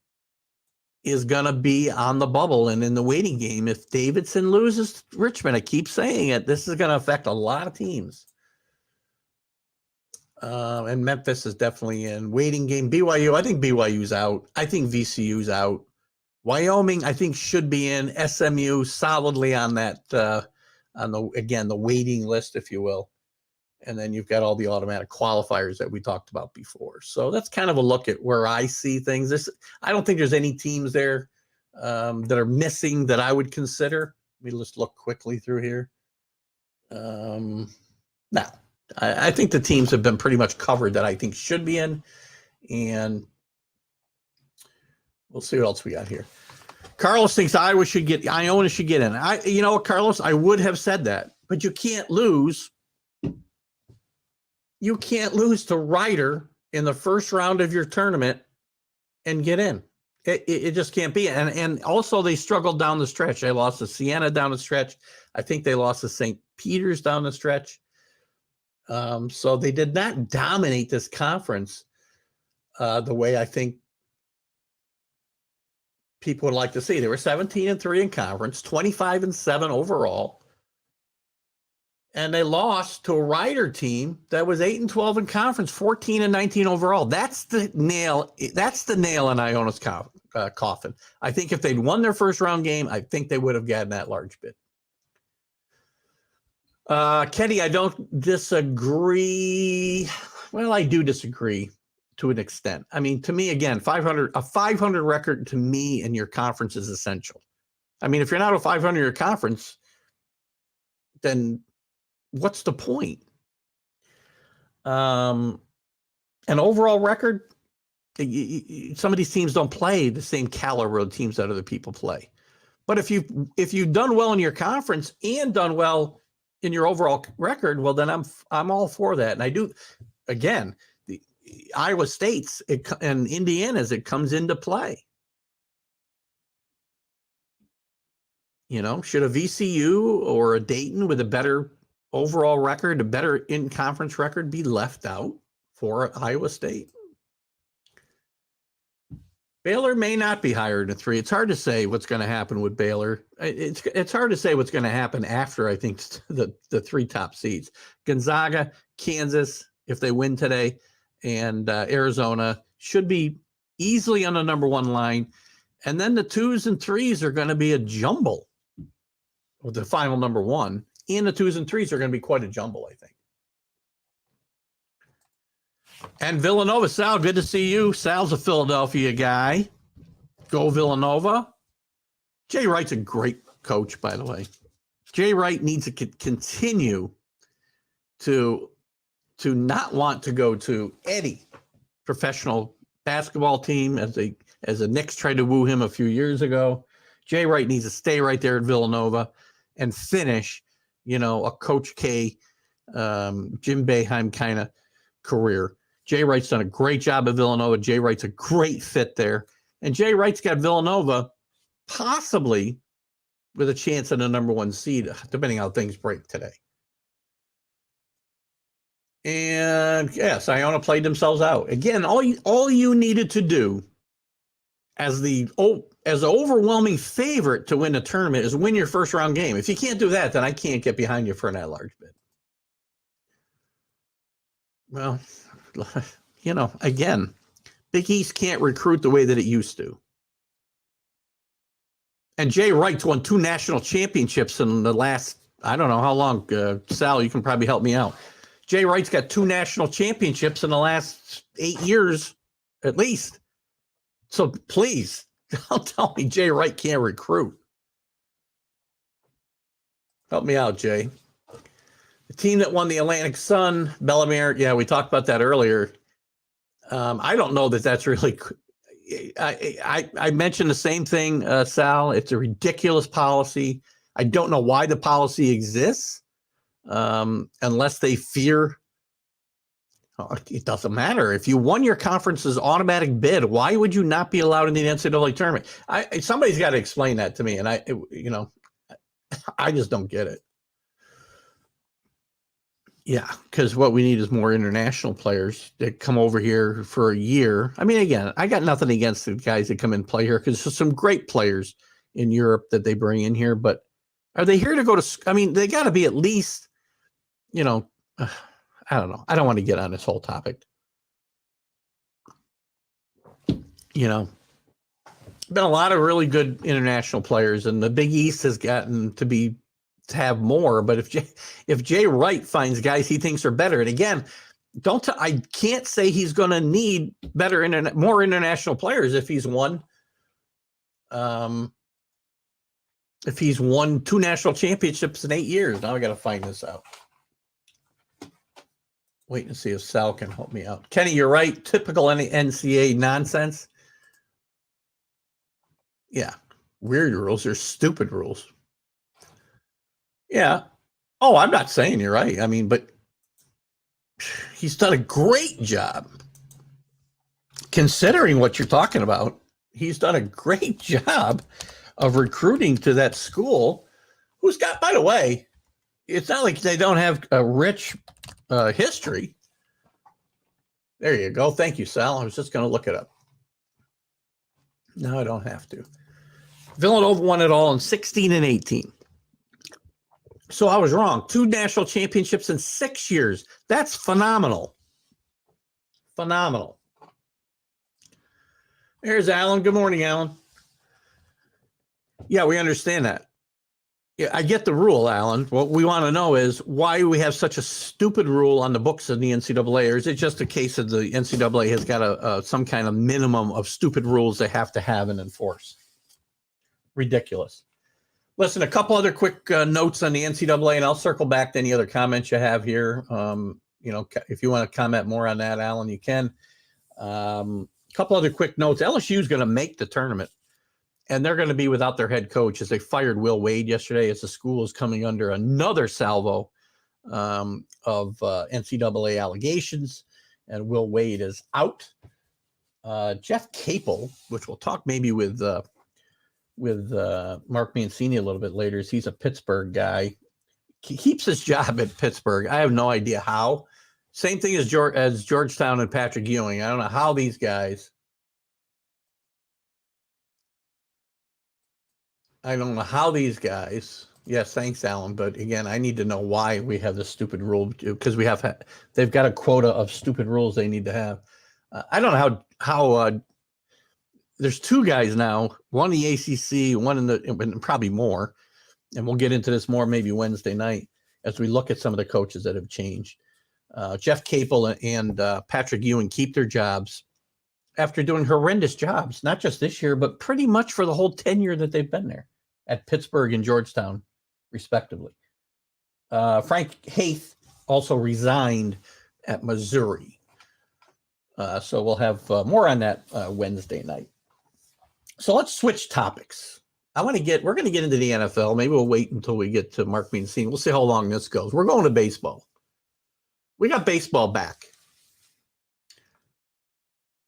Speaker 2: is going to be on the bubble and in the waiting game. If Davidson loses Richmond, I keep saying it, this is going to affect a lot of teams. And Memphis is definitely in waiting game. BYU, I think BYU's out. I think VCU's out. Wyoming, I think, should be in. SMU solidly on that, the waiting list, if you will. And then you've got all the automatic qualifiers that we talked about before. So that's kind of a look at where I see things. I don't think there's any teams there that are missing that I would consider. Let me just look quickly through here. No, I think the teams have been pretty much covered that I think should be in. And we'll see what else we got here. Carlos thinks Iona should get in. You know what, Carlos, I would have said that, but you can't lose. You can't lose to Rider in the first round of your tournament and get in. It just can't be. And also they struggled down the stretch. They lost to Siena down the stretch. I think they lost to St. Peter's down the stretch. So they did not dominate this conference the way I think people would like to see. They were 17-3 in conference, 25-7 overall. And they lost to a Rider team that was 8-12 in conference, 14-19 overall. That's the nail. That's the nail in Iona's coffin. I think if they'd won their first round game, I think they would have gotten that large bid. Kenny, I don't disagree. Well, I do disagree to an extent. I mean, to me, again, a 500 record to me in your conference is essential. I mean, if you're not a 500 in your conference, then what's the point? An overall record, some of these teams don't play the same caliber of teams that other people play. But if you've done well in your conference and done well in your overall record, well, then I'm all for that. And I do, again, the Iowa State's and Indiana's, it comes into play. You know, should a VCU or a Dayton with a better overall record, a better in-conference record, be left out for Iowa State? Baylor may not be higher than 3. It's hard to say what's going to happen with Baylor. It's hard to say what's going to happen after, I think, the 3 top seeds. Gonzaga, Kansas, if they win today, and Arizona should be easily on the number 1 line. And then the 2s and 3s are going to be a jumble with the final number 1. And the 2s and 3s are going to be quite a jumble, I think. And Villanova, Sal, good to see you. Sal's a Philadelphia guy. Go Villanova. Jay Wright's a great coach, by the way. Jay Wright needs to continue to not want to go to any professional basketball team as the Knicks tried to woo him a few years ago. Jay Wright needs to stay right there at Villanova and finish, a Coach K, Jim Boeheim kind of career. Jay Wright's done a great job at Villanova. Jay Wright's a great fit there. And Jay Wright's got Villanova possibly with a chance at a number 1 seed, depending on how things break today. And yes, Iona played themselves out. Again, all you needed to do as the overwhelming favorite to win the tournament is win your first round game. If you can't do that, then I can't get behind you for an at-large bid. Well, again, Big East can't recruit the way that it used to. And Jay Wright's won 2 national championships in the last, I don't know how long. Sal, you can probably help me out. Jay Wright's got 2 national championships in the last 8 years, at least. So please, don't tell me Jay Wright can't recruit. Help me out, Jay. The team that won the Atlantic Sun, Bellemere, yeah, we talked about that earlier. I don't know that that's really. I mentioned the same thing, Sal. It's a ridiculous policy. I don't know why the policy exists, unless they fear. It doesn't matter. If you won your conference's automatic bid, why would you not be allowed in the NCAA tournament? Somebody's got to explain that to me, and I just don't get it. Yeah, because what we need is more international players that come over here for a year. I mean, again, I got nothing against the guys that come and play here because there's some great players in Europe that they bring in here. But are they here to go to? I mean, they got to be at least, I don't know. I don't want to get on this whole topic. Been a lot of really good international players, and the Big East has gotten to have more. But if Jay Wright finds guys he thinks are better, and again, I can't say he's going to need more international players if he's won. If he's won 2 national championships in 8 years. Now I got to find this out. Wait and see if Sal can help me out. Kenny, you're right. Typical NCAA nonsense. Yeah. Weird rules. They're stupid rules. Yeah. Oh, I'm not saying you're right. I mean, but he's done a great job. Considering what you're talking about, he's done a great job of recruiting to that school, who's got, by the way, it's not like they don't have a rich history. There you go. Thank you, Sal. I was just going to look it up. No, I don't have to. Villanova won it all in 16 and 18. So I was wrong. 2 national championships in 6 years. That's phenomenal. Phenomenal. There's Alan. Good morning, Alan. Yeah, we understand that. Yeah, I get the rule, Alan. What we want to know is why we have such a stupid rule on the books of the NCAA, or is it just a case of the NCAA has got some kind of minimum of stupid rules they have to have and enforce? Ridiculous. Listen, a couple other quick notes on the NCAA, and I'll circle back to any other comments you have here. If you want to comment more on that, Alan, you can. A couple other quick notes. LSU is going to make the tournament, and they're going to be without their head coach as they fired Will Wade yesterday, as the school is coming under another salvo of NCAA allegations, and Will Wade is out. Jeff Capel, which we'll talk maybe with Mark Mancini a little bit later, as he's a Pittsburgh guy. He keeps his job at Pittsburgh. I have no idea how. Same thing as Georgetown and Patrick Ewing. I don't know how these guys. Yes, thanks, Alan. But again, I need to know why we have this stupid rule, because they've got a quota of stupid rules they need to have. I don't know how there's two guys now, one in the ACC, one and probably more, and we'll get into this more maybe Wednesday night as we look at some of the coaches that have changed. Jeff Capel and Patrick Ewing keep their jobs after doing horrendous jobs, not just this year, but pretty much for the whole tenure that they've been there at Pittsburgh and Georgetown, respectively. Frank Haith also resigned at Missouri. So we'll have more on that Wednesday night. So let's switch topics. We're going to get into the NFL. Maybe we'll wait until we get to Mark Mancini. We'll see how long this goes. We're going to baseball. We got baseball back,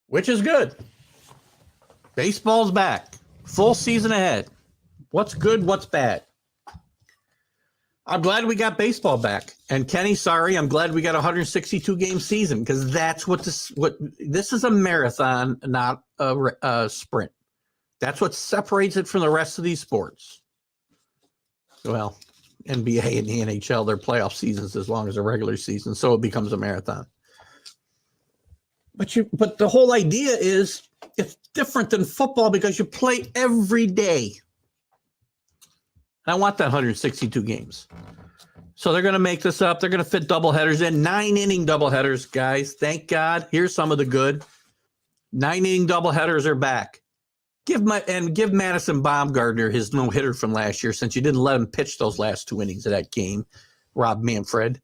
Speaker 2: which is good. Baseball's back. Full season ahead. What's good? What's bad? I'm glad we got baseball back. And Kenny, sorry, I'm glad we got a 162 game season, because that's what this is, a marathon, not a sprint. That's what separates it from the rest of these sports. Well, NBA and the NHL, their playoff seasons as long as a regular season, so it becomes a marathon. But the whole idea is it's different than football because you play every day. I want that 162 games. So they're going to make this up. They're going to fit doubleheaders in, 9-inning doubleheaders, guys. Thank God. Here's some of the good. 9-inning doubleheaders are back. Give Madison Baumgartner his no-hitter from last year, since you didn't let him pitch those last 2 innings of that game, Rob Manfred.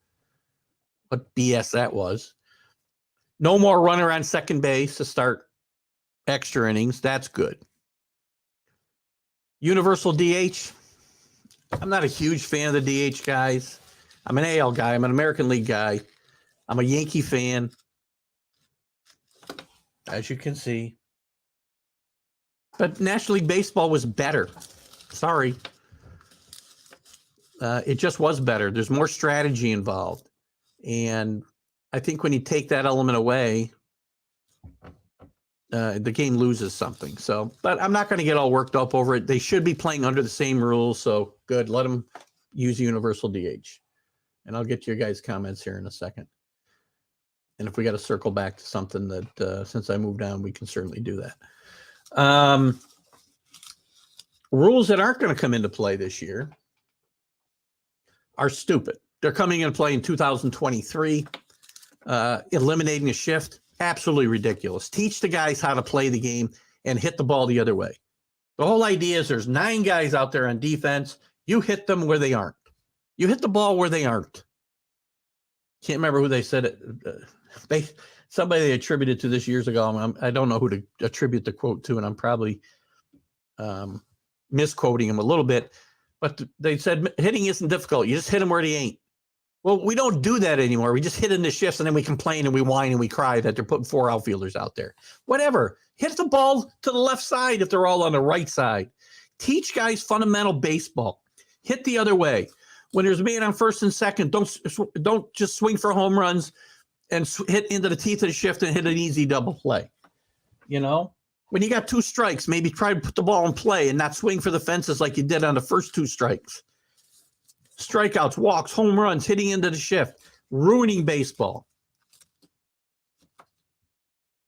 Speaker 2: What BS that was. No more runner on second base to start extra innings. That's good. Universal DH. I'm not a huge fan of the DH guys. I'm an AL guy. I'm an American League guy. I'm a Yankee fan, as you can see. But National League Baseball was better. Sorry. It just was better. There's more strategy involved. And I think when you take that element away, the game loses something. So, but I'm not going to get all worked up over it. They should be playing under the same rules. So good. Let them use universal DH. And I'll get to your guys' comments here in a second. And if we got to circle back to something that, since I moved on, we can certainly do that. Rules that aren't going to come into play this year are stupid. They're coming into play in 2023. Eliminating a shift, absolutely ridiculous. Teach the guys how to play the game and hit the ball the other way. The whole idea is there's 9 guys out there on defense. You hit them where they aren't. You hit the ball where they aren't. Can't remember who they said it. Somebody they attributed to this years ago. I don't know who to attribute the quote to, and I'm probably misquoting him a little bit. But they said hitting isn't difficult. You just hit them where they ain't. Well, we don't do that anymore. We just hit in the shifts, and then we complain and we whine and we cry that they're putting 4 outfielders out there. Whatever. Hit the ball to the left side if they're all on the right side. Teach guys fundamental baseball. Hit the other way. When there's a man on first and second, don't just swing for home runs and hit into the teeth of the shift and hit an easy double play. You know, when you got 2 strikes, maybe try to put the ball in play and not swing for the fences like you did on the first 2 strikes. Strikeouts, walks, home runs, hitting into the shift, ruining baseball.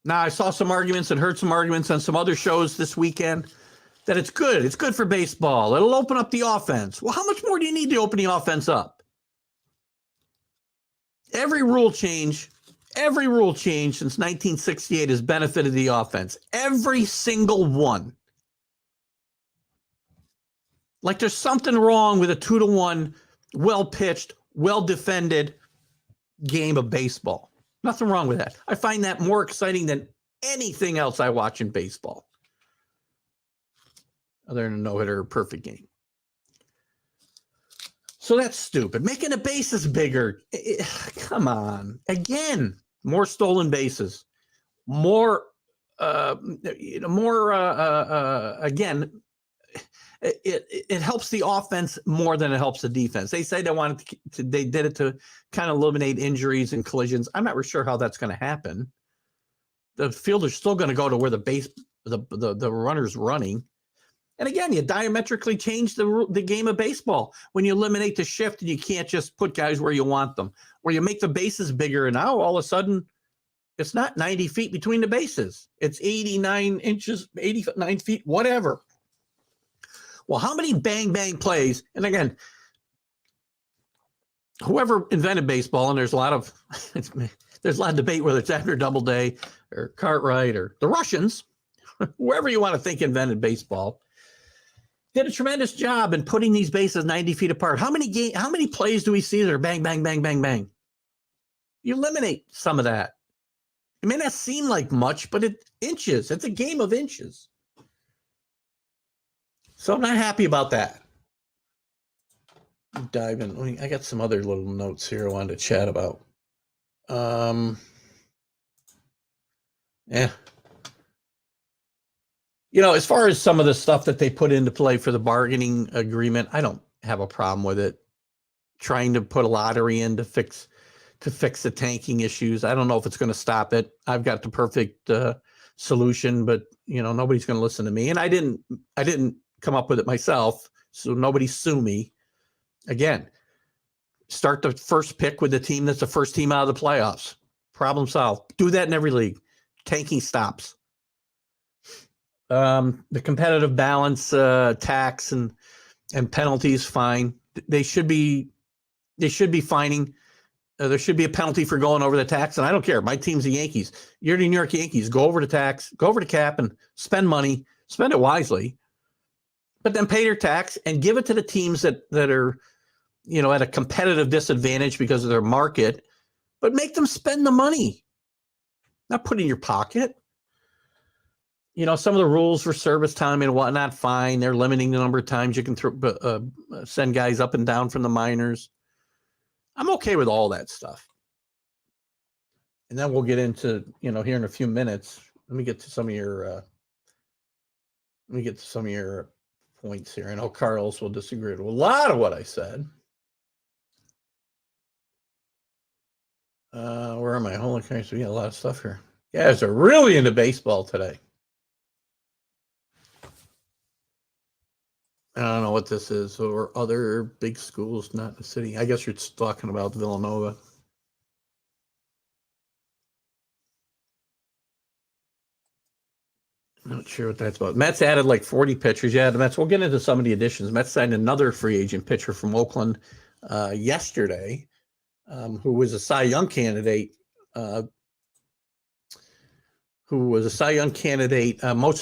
Speaker 2: Now, I saw some arguments and heard some arguments on some other shows this weekend that it's good. It's good for baseball. It'll open up the offense. Well, how much more do you need to open the offense up? Every rule change since 1968 has benefited the offense. Every single one. Like there's something wrong with a 2-1, well-pitched, well-defended game of baseball. Nothing wrong with that. I find that more exciting than anything else I watch in baseball. Other than a no-hitter, perfect game. So that's stupid. Making the bases bigger. Come on. Again, more stolen bases. More, again, it helps the offense more than it helps the defense. They say they did it to kind of eliminate injuries and collisions. I'm not sure how that's going to happen. The fielder's still going to go to where the runner's running. And again, you diametrically change the game of baseball when you eliminate the shift and you can't just put guys where you want them, where you make the bases bigger. And now all of a sudden, it's not 90 feet between the bases. It's 89 inches, 89 feet, whatever. Well, how many bang plays? And again, whoever invented baseball, and there's a lot of debate whether it's Abner Doubleday or Cartwright or the Russians, whoever you want to think invented baseball, did a tremendous job in putting these bases 90 feet apart. How many plays do we see that are bang, bang, bang, bang, bang? You eliminate some of that. It may not seem like much, but it's a game of inches. So I'm not happy about that. Dive in. I got some other little notes here I wanted to chat about. Yeah. As far as some of the stuff that they put into play for the bargaining agreement, I don't have a problem with it. Trying to put a lottery in to fix the tanking issues. I don't know if it's going to stop it. I've got the perfect solution, but nobody's going to listen to me. And I didn't come up with it myself, so nobody sue me. Again, start the first pick with the team that's the first team out of the playoffs. Problem solved. Do that in every league. Tanking stops. The competitive balance, tax and penalties, fine. They should be fining. There should be a penalty for going over the tax, and I don't care. My team's the Yankees. You're the New York Yankees. Go over the tax, go over the cap, and spend money. Spend it wisely, but then pay their tax and give it to the teams that are, at a competitive disadvantage because of their market. But make them spend the money, not put it in your pocket. Some of the rules for service time and whatnot, fine. They're limiting the number of times you can send guys up and down from the minors. I'm okay with all that stuff. And then we'll get into, here in a few minutes. Let me get to some of your points here. I know Carlos will disagree with a lot of what I said. Where am I? Holy Christ, we got a lot of stuff here. Guys are really into baseball today. I don't know what this is, or other big schools not in the city. I guess you're talking about Villanova. Not sure what that's about. Mets added like 40 pitchers. Yeah, the Mets. We'll get into some of the additions. Mets signed another free agent pitcher from Oakland yesterday, who was a Cy Young candidate. Most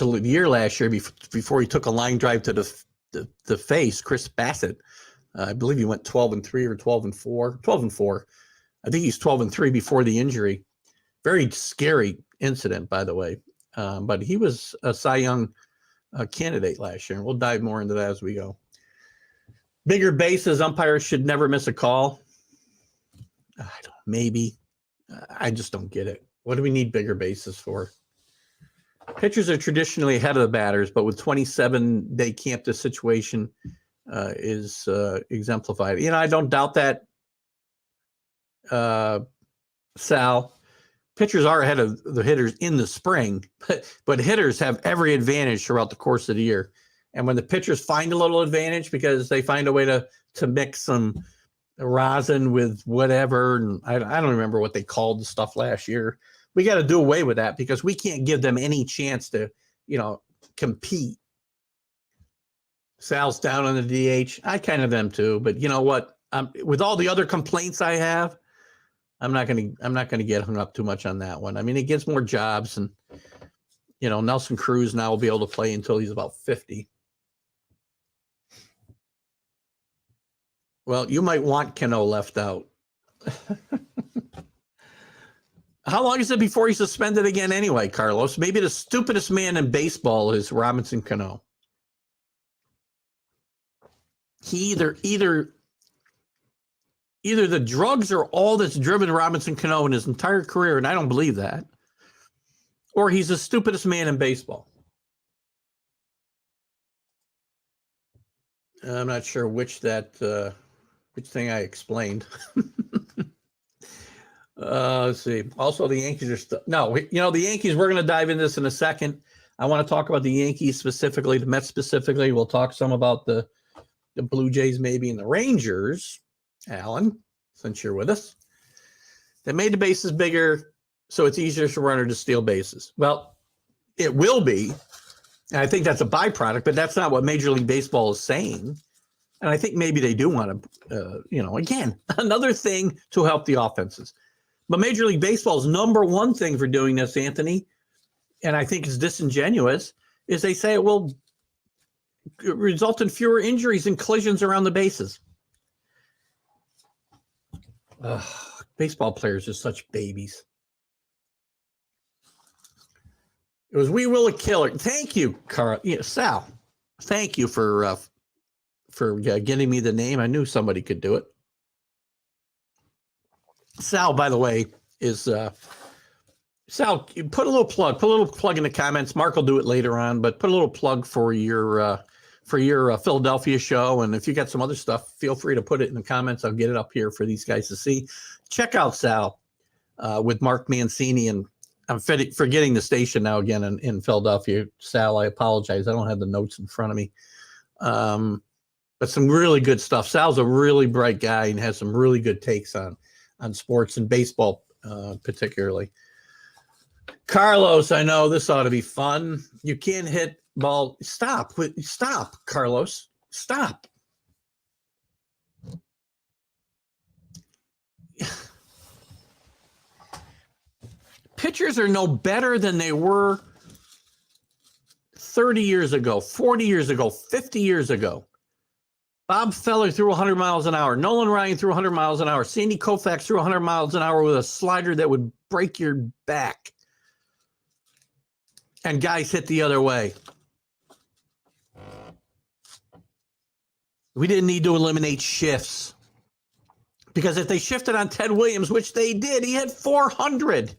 Speaker 2: of the year last year before he took a line drive to the face, Chris Bassett. I believe he went 12-3 or 12-4. 12-4. I think he's 12-3 before the injury. Very scary incident, by the way. But he was a Cy Young candidate last year, and we'll dive more into that as we go. Bigger bases, umpires should never miss a call. Maybe. I just don't get it. What do we need bigger bases for? Pitchers are traditionally ahead of the batters, but with 27-day camp, this situation is exemplified. I don't doubt that, Sal. Pitchers are ahead of the hitters in the spring, but hitters have every advantage throughout the course of the year. And when the pitchers find a little advantage because they find a way to mix some rosin with whatever, and I don't remember what they called the stuff last year. We got to do away with that because we can't give them any chance to, compete. Sal's down on the DH. I kind of am too, but you know what? With all the other complaints I have, I'm not gonna get hung up too much on that one. I mean, it gets more jobs, and Nelson Cruz now will be able to play until he's about 50. Well, you might want Cano left out. How long is it before he's suspended again anyway, Carlos? Maybe the stupidest man in baseball is Robinson Cano. He either the drugs are all that's driven Robinson Cano in his entire career, and I don't believe that, or he's the stupidest man in baseball. I'm not sure which thing I explained. Let's see. Also, the Yankees are still the Yankees. We're going to dive into this in a second. I want to talk about the Yankees specifically, the Mets specifically. We'll talk some about the Blue Jays maybe and the Rangers. Alan, since you're with us, they made the bases bigger, so it's easier for runner to steal bases. Well, it will be. And I think that's a byproduct, but that's not what Major League Baseball is saying. And I think maybe they do want to, again, another thing to help the offenses. But Major League Baseball's number one thing for doing this, Anthony, and I think is disingenuous, is they say it will result in fewer injuries and collisions around the bases. Baseball players are such babies. It was We Will a Killer. Thank you, Carl. Yeah, Sal. Thank you for getting me the name. I knew somebody could do it. Sal, by the way, is Sal. Put a little plug in the comments. Mark will do it later on, but put a little plug for your Philadelphia show. And if you got some other stuff, feel free to put it in the comments. I'll get it up here for these guys to see. Check out Sal with Mark Mancini, and I'm forgetting the station now again in Philadelphia. Sal, I apologize. I don't have the notes in front of me. But some really good stuff. Sal's a really bright guy and has some really good takes on sports and baseball, particularly. Carlos, I know this ought to be fun. You can't hit ball. Stop, Carlos. Stop. Pitchers are no better than they were 30 years ago, 40 years ago, 50 years ago. Bob Feller threw 100 miles an hour. Nolan Ryan threw 100 miles an hour. Sandy Koufax threw 100 miles an hour with a slider that would break your back. And guys hit the other way. We didn't need to eliminate shifts. Because if they shifted on Ted Williams, which they did, he had 400.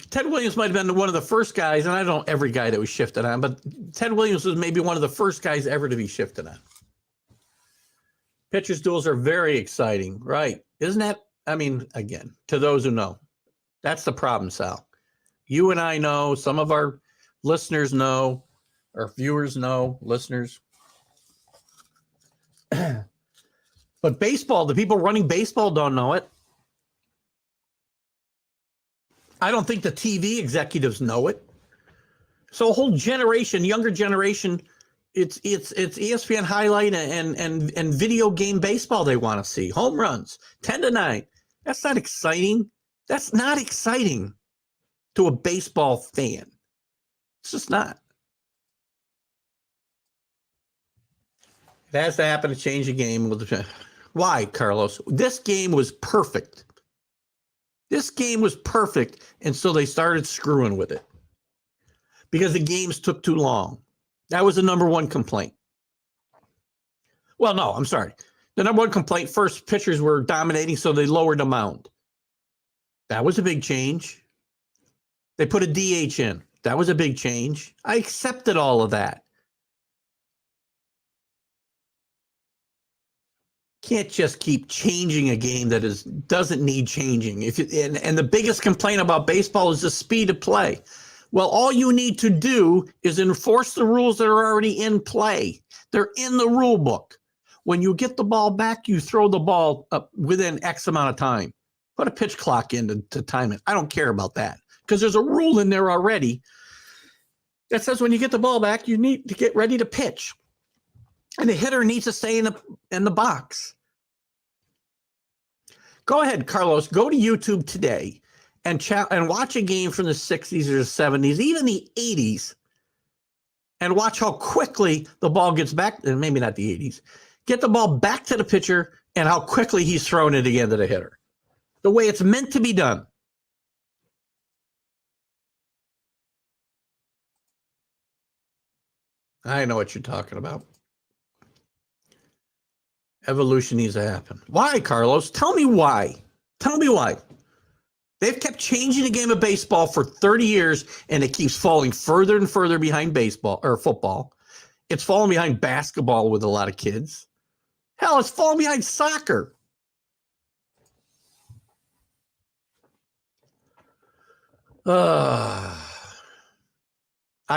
Speaker 2: Ted Williams might have been one of the first guys, and I don't know every guy that was shifted on, but Ted Williams was maybe one of the first guys ever to be shifted on. Pitchers duels are very exciting, right? Isn't that? I mean, again, to those who know, that's the problem, Sal. You and I know, some of our listeners know, our viewers know, listeners. But baseball, the people running baseball don't know it. I don't think the TV executives know it. So a whole generation, younger generation, it's ESPN highlight and video game baseball they want to see. Home runs, 10-9. That's not exciting. That's not exciting to a baseball fan. It's just not. It has to happen to change the game. Why, Carlos? This game was perfect. This game was perfect, and so they started screwing with it because the games took too long. That was the number one complaint. Well, no, I'm sorry. The number one complaint, first, pitchers were dominating, so they lowered the mound. That was a big change. They put a DH in. That was a big change. I accepted all of that. Can't just keep changing a game that doesn't need changing. And the biggest complaint about baseball is the speed of play. Well, all you need to do is enforce the rules that are already in play. They're in the rule book. When you get the ball back, you throw the ball up within X amount of time. Put a pitch clock in to time it. I don't care about that because there's a rule in there already that says when you get the ball back, you need to get ready to pitch. And the hitter needs to stay in the box. Go ahead, Carlos. Go to YouTube today and watch a game from the 60s or the 70s, even the 80s, and watch how quickly the ball gets back, and maybe not the 80s, get the ball back to the pitcher and how quickly he's thrown it again to the hitter. The way it's meant to be done. I know what you're talking about. Evolution needs to happen. Why, Carlos? Tell me why. Tell me why. They've kept changing the game of baseball for 30 years, and it keeps falling further and further behind baseball or football. It's falling behind basketball with a lot of kids. Hell, it's falling behind soccer. I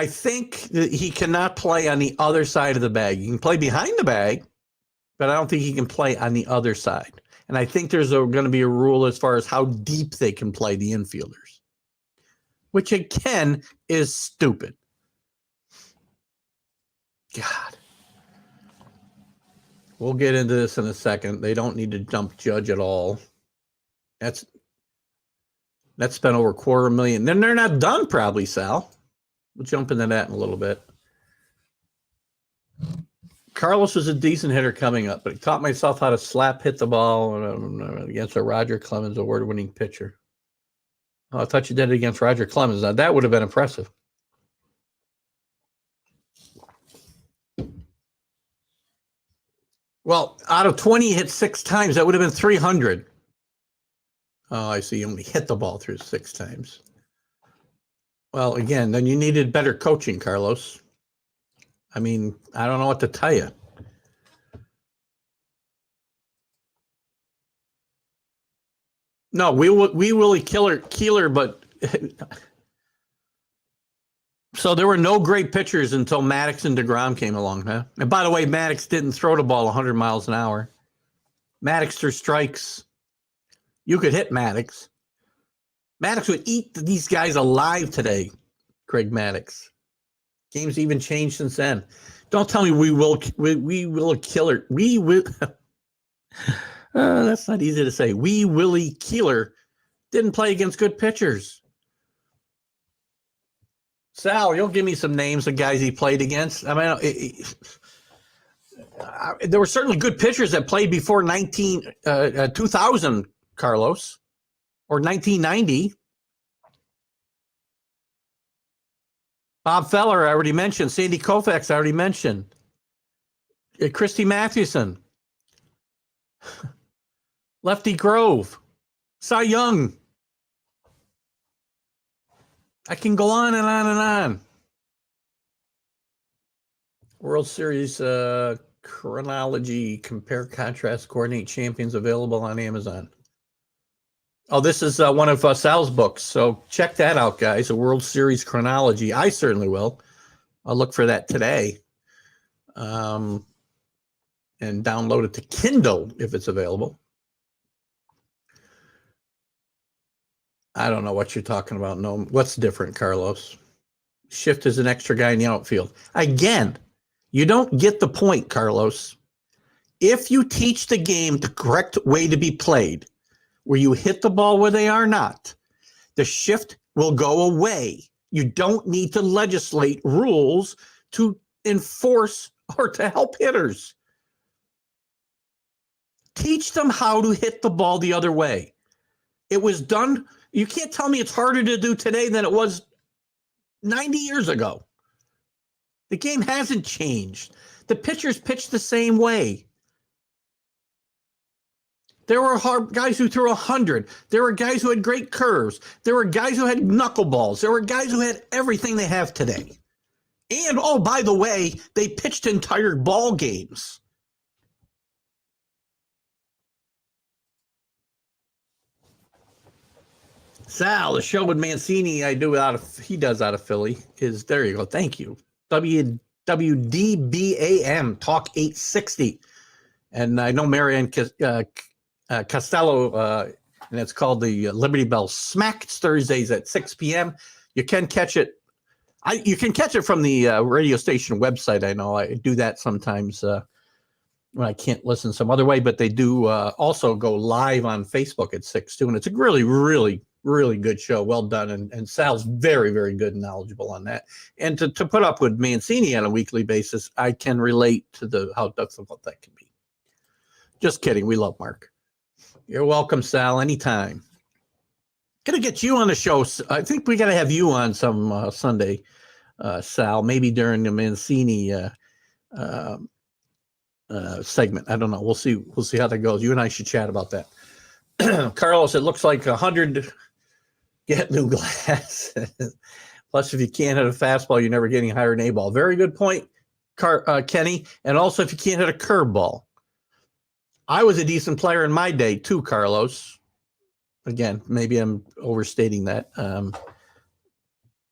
Speaker 2: think that he cannot play on the other side of the bag. He can play behind the bag, but I don't think he can play on the other side. And I think there's going to be a rule as far as how deep they can play the infielders, which again is stupid. God. We'll get into this in a second. They don't need to dump Judge at all. That's spent over $250,000. Then they're not done, probably, Sal. We'll jump into that in a little bit. Carlos was a decent hitter coming up, but he taught myself how to hit the ball against a Roger Clemens award-winning pitcher. Oh, I thought you did it against Roger Clemens. Now, that would have been impressive. Well, out of 20, he hit 6 times. That would have been 300. Oh, I see. You only hit the ball through 6 times. Well, again, then you needed better coaching, Carlos. I mean, I don't know what to tell you. No, we Willie Keeler, but so there were no great pitchers until Maddox and DeGrom came along, huh? And by the way, Maddox didn't throw the ball 100 miles an hour. Maddox threw strikes. You could hit Maddox. Maddox would eat these guys alive today, Craig Maddox. Game's even changed since then. Don't tell me we will Killer. We will. That's not easy to say. Willie Keeler didn't play against good pitchers. Sal, you'll give me some names of guys he played against. I mean, there were certainly good pitchers that played before 2000, Carlos, or 1990. Bob Feller, I already mentioned. Sandy Koufax, I already mentioned. Christy Mathewson. Lefty Grove. Cy Young. I can go on and on and on. World Series chronology, compare, contrast, coordinate champions available on Amazon. Oh, this is one of Sal's books, so check that out, guys. A World Series chronology. I certainly will. I'll look for that today, and download it to Kindle if it's available. I don't know what you're talking about. No, what's different, Carlos? Shift is an extra guy in the outfield. Again, you don't get the point, Carlos. If you teach the game the correct way to be played, where you hit the ball where they are not, the shift will go away. You don't need to legislate rules to enforce or to help hitters. Teach them how to hit the ball the other way. It was done. You can't tell me it's harder to do today than it was 90 years ago. The game hasn't changed. The pitchers pitch the same way. There were guys who threw 100. There were guys who had great curves. There were guys who had knuckleballs. There were guys who had everything they have today. And, oh, by the way, they pitched entire ball games. Sal, the show with Mancini he does out of Philly is, there you go. Thank you. WDBAM, Talk 860. And I know Marianne Costello, and it's called the Liberty Bell Smack. It's Thursdays at 6 p.m. You can catch it. You can catch it from the radio station website. I know I do that sometimes when I can't listen some other way, but they do also go live on Facebook at 6 too. And it's a really, really really good show. Well done. And Sal's very, very good and knowledgeable on that. And to put up with Mancini on a weekly basis, I can relate to how difficult that can be. Just kidding. We love Mark. You're welcome, Sal, anytime. Gonna get you on the show. I think we got to have you on some Sunday, Sal, maybe during the Mancini segment. I don't know. We'll see. We'll see how that goes. You and I should chat about that. Carlos, it looks like 100 get new glasses. Plus, if you can't hit a fastball, you're never getting higher than a ball. Very good point, Kenny. And also, if you can't hit a curveball. I was a decent player in my day too, Carlos. Again, maybe I'm overstating that.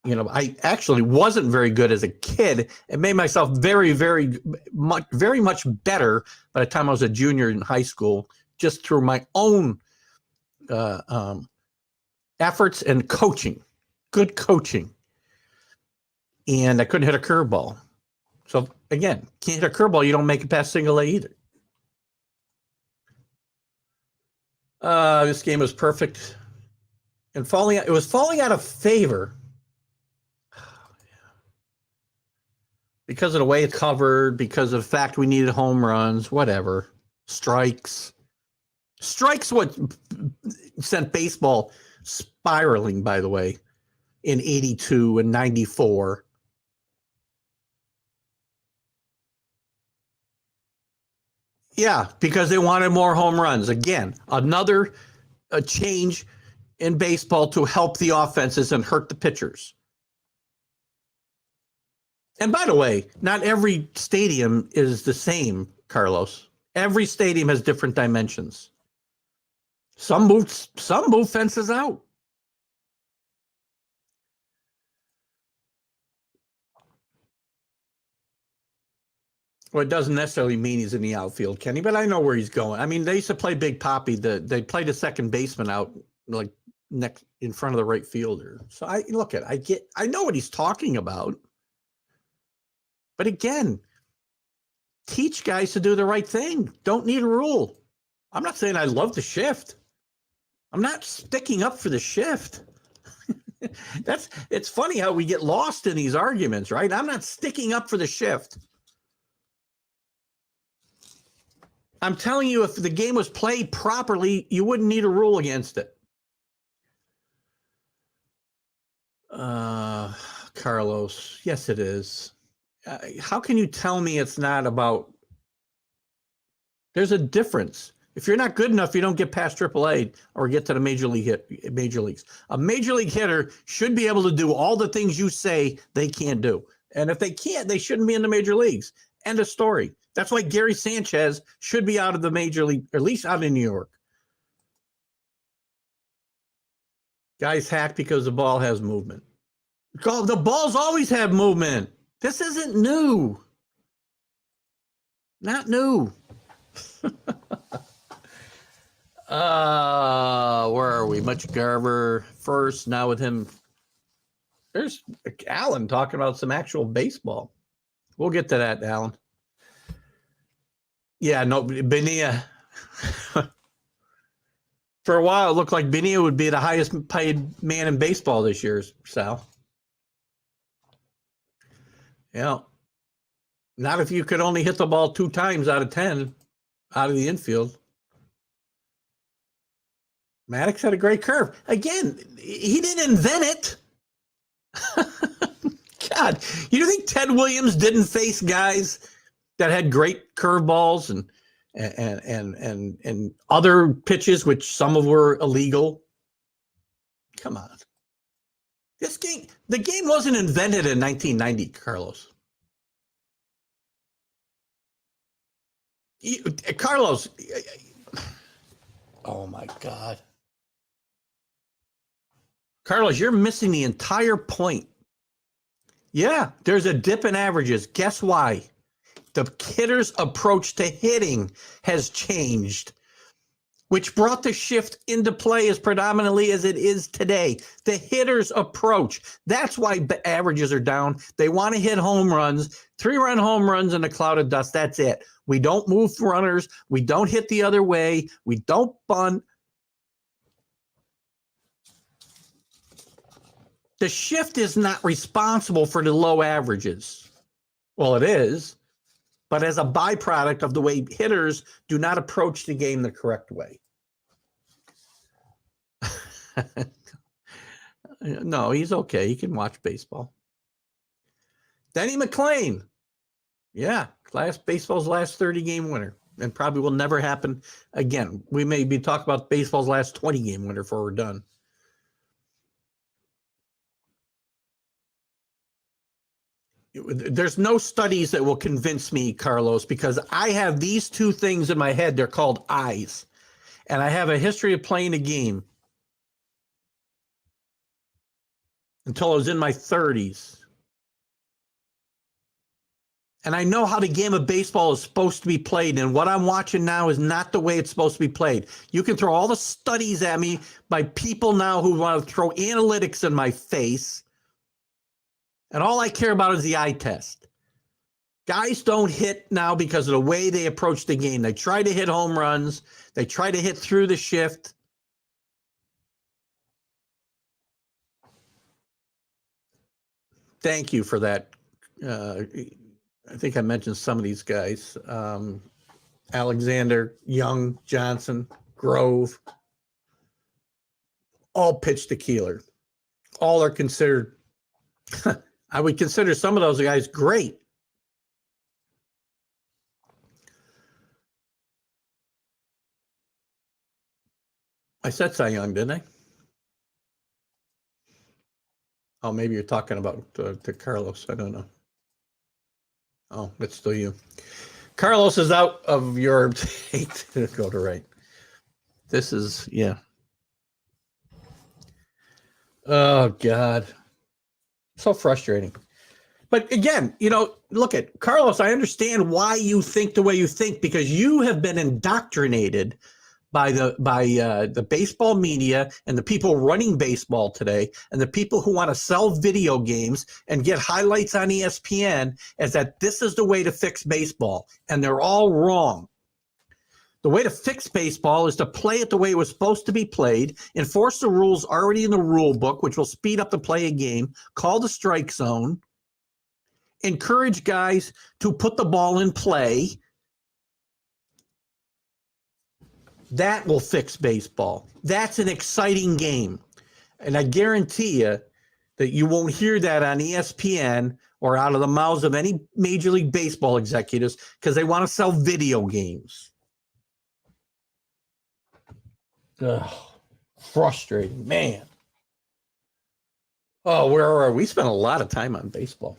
Speaker 2: I actually wasn't very good as a kid and made myself very, very much better by the time I was a junior in high school, just through my own efforts and coaching, good coaching. And I couldn't hit a curveball. So again, can't hit a curveball, you don't make it past single A either. This game was perfect and it was falling out of favor because of the way it's covered, because of the fact we needed home runs, whatever. Strikes what sent baseball spiraling, by the way, in 82 and 94. Yeah, because they wanted more home runs. Again, another change in baseball to help the offenses and hurt the pitchers. And by the way, not every stadium is the same, Carlos. Every stadium has different dimensions. Some move fences out. Well, it doesn't necessarily mean he's in the outfield, Kenny, but I know where he's going. I mean, they used to play Big Papi. They played a second baseman out like next in front of the right fielder. So I know what he's talking about. But again, teach guys to do the right thing. Don't need a rule. I'm not saying I love the shift. I'm not sticking up for the shift. It's funny how we get lost in these arguments, right? I'm not sticking up for the shift. I'm telling you, if the game was played properly, you wouldn't need a rule against it. Carlos, yes, it is. How can you tell me it's not about? There's a difference. If you're not good enough, you don't get past AAA or get to the major leagues. A major league hitter should be able to do all the things you say they can't do. And if they can't, they shouldn't be in the major leagues. End of story. That's why Gary Sanchez should be out of the major league, or at least out in New York. Guys hack because the ball has movement. The balls always have movement. This isn't new. Not new. Where are we? Much Garver first. Now with him. There's Alan talking about some actual baseball. We'll get to that, Alan. Yeah, no, Bonilla. For a while, it looked like Bonilla would be the highest paid man in baseball this year, Sal. Yeah. Not if you could only hit the ball 2 times out of 10 out of the infield. Maddox had a great curve. Again, he didn't invent it. God, you think Ted Williams didn't face guys that had great curveballs and other pitches, which some of were illegal? Come on. The game wasn't invented in 1990, Carlos. Carlos, oh my God. Carlos, you're missing the entire point. Yeah, there's a dip in averages. Guess why? The hitter's approach to hitting has changed, which brought the shift into play as predominantly as it is today. The hitter's approach. That's why averages are down. They want to hit home runs, 3-run home runs in a cloud of dust. That's it. We don't move runners. We don't hit the other way. We don't bunt. The shift is not responsible for the low averages. Well, it is, but as a byproduct of the way hitters do not approach the game the correct way. No, he's okay. He can watch baseball. Denny McClain. Yeah, baseball's last 30-game winner, and probably will never happen again. We may be talking about baseball's last 20-game winner before we're done. There's no studies that will convince me, Carlos, because I have these two things in my head. They're called eyes, and I have a history of playing a game until I was in my 30s. And I know how the game of baseball is supposed to be played. And what I'm watching now is not the way it's supposed to be played. You can throw all the studies at me by people now who want to throw analytics in my face. And all I care about is the eye test. Guys don't hit now because of the way they approach the game. They try to hit home runs. They try to hit through the shift. Thank you for that. I think I mentioned some of these guys. Alexander, Young, Johnson, Grove, all pitched to Keeler. All are considered, I would consider some of those guys great. I said Cy Young, didn't I? Oh, maybe you're talking about to Carlos. I don't know. Oh, that's still you. Carlos is out of your go to right. This is, yeah. Oh, God. So frustrating. But again, look at Carlos. I understand why you think the way you think, because you have been indoctrinated by the baseball media and the people running baseball today, and the people who want to sell video games and get highlights on ESPN, as that this is the way to fix baseball, and they're all wrong. The way to fix baseball is to play it the way it was supposed to be played, enforce the rules already in the rule book, which will speed up the play of game, call the strike zone, encourage guys to put the ball in play. That will fix baseball. That's an exciting game. And I guarantee you that you won't hear that on ESPN or out of the mouths of any Major League Baseball executives, because they want to sell video games. Ugh, frustrating, man. Oh, where are we? We spent a lot of time on baseball.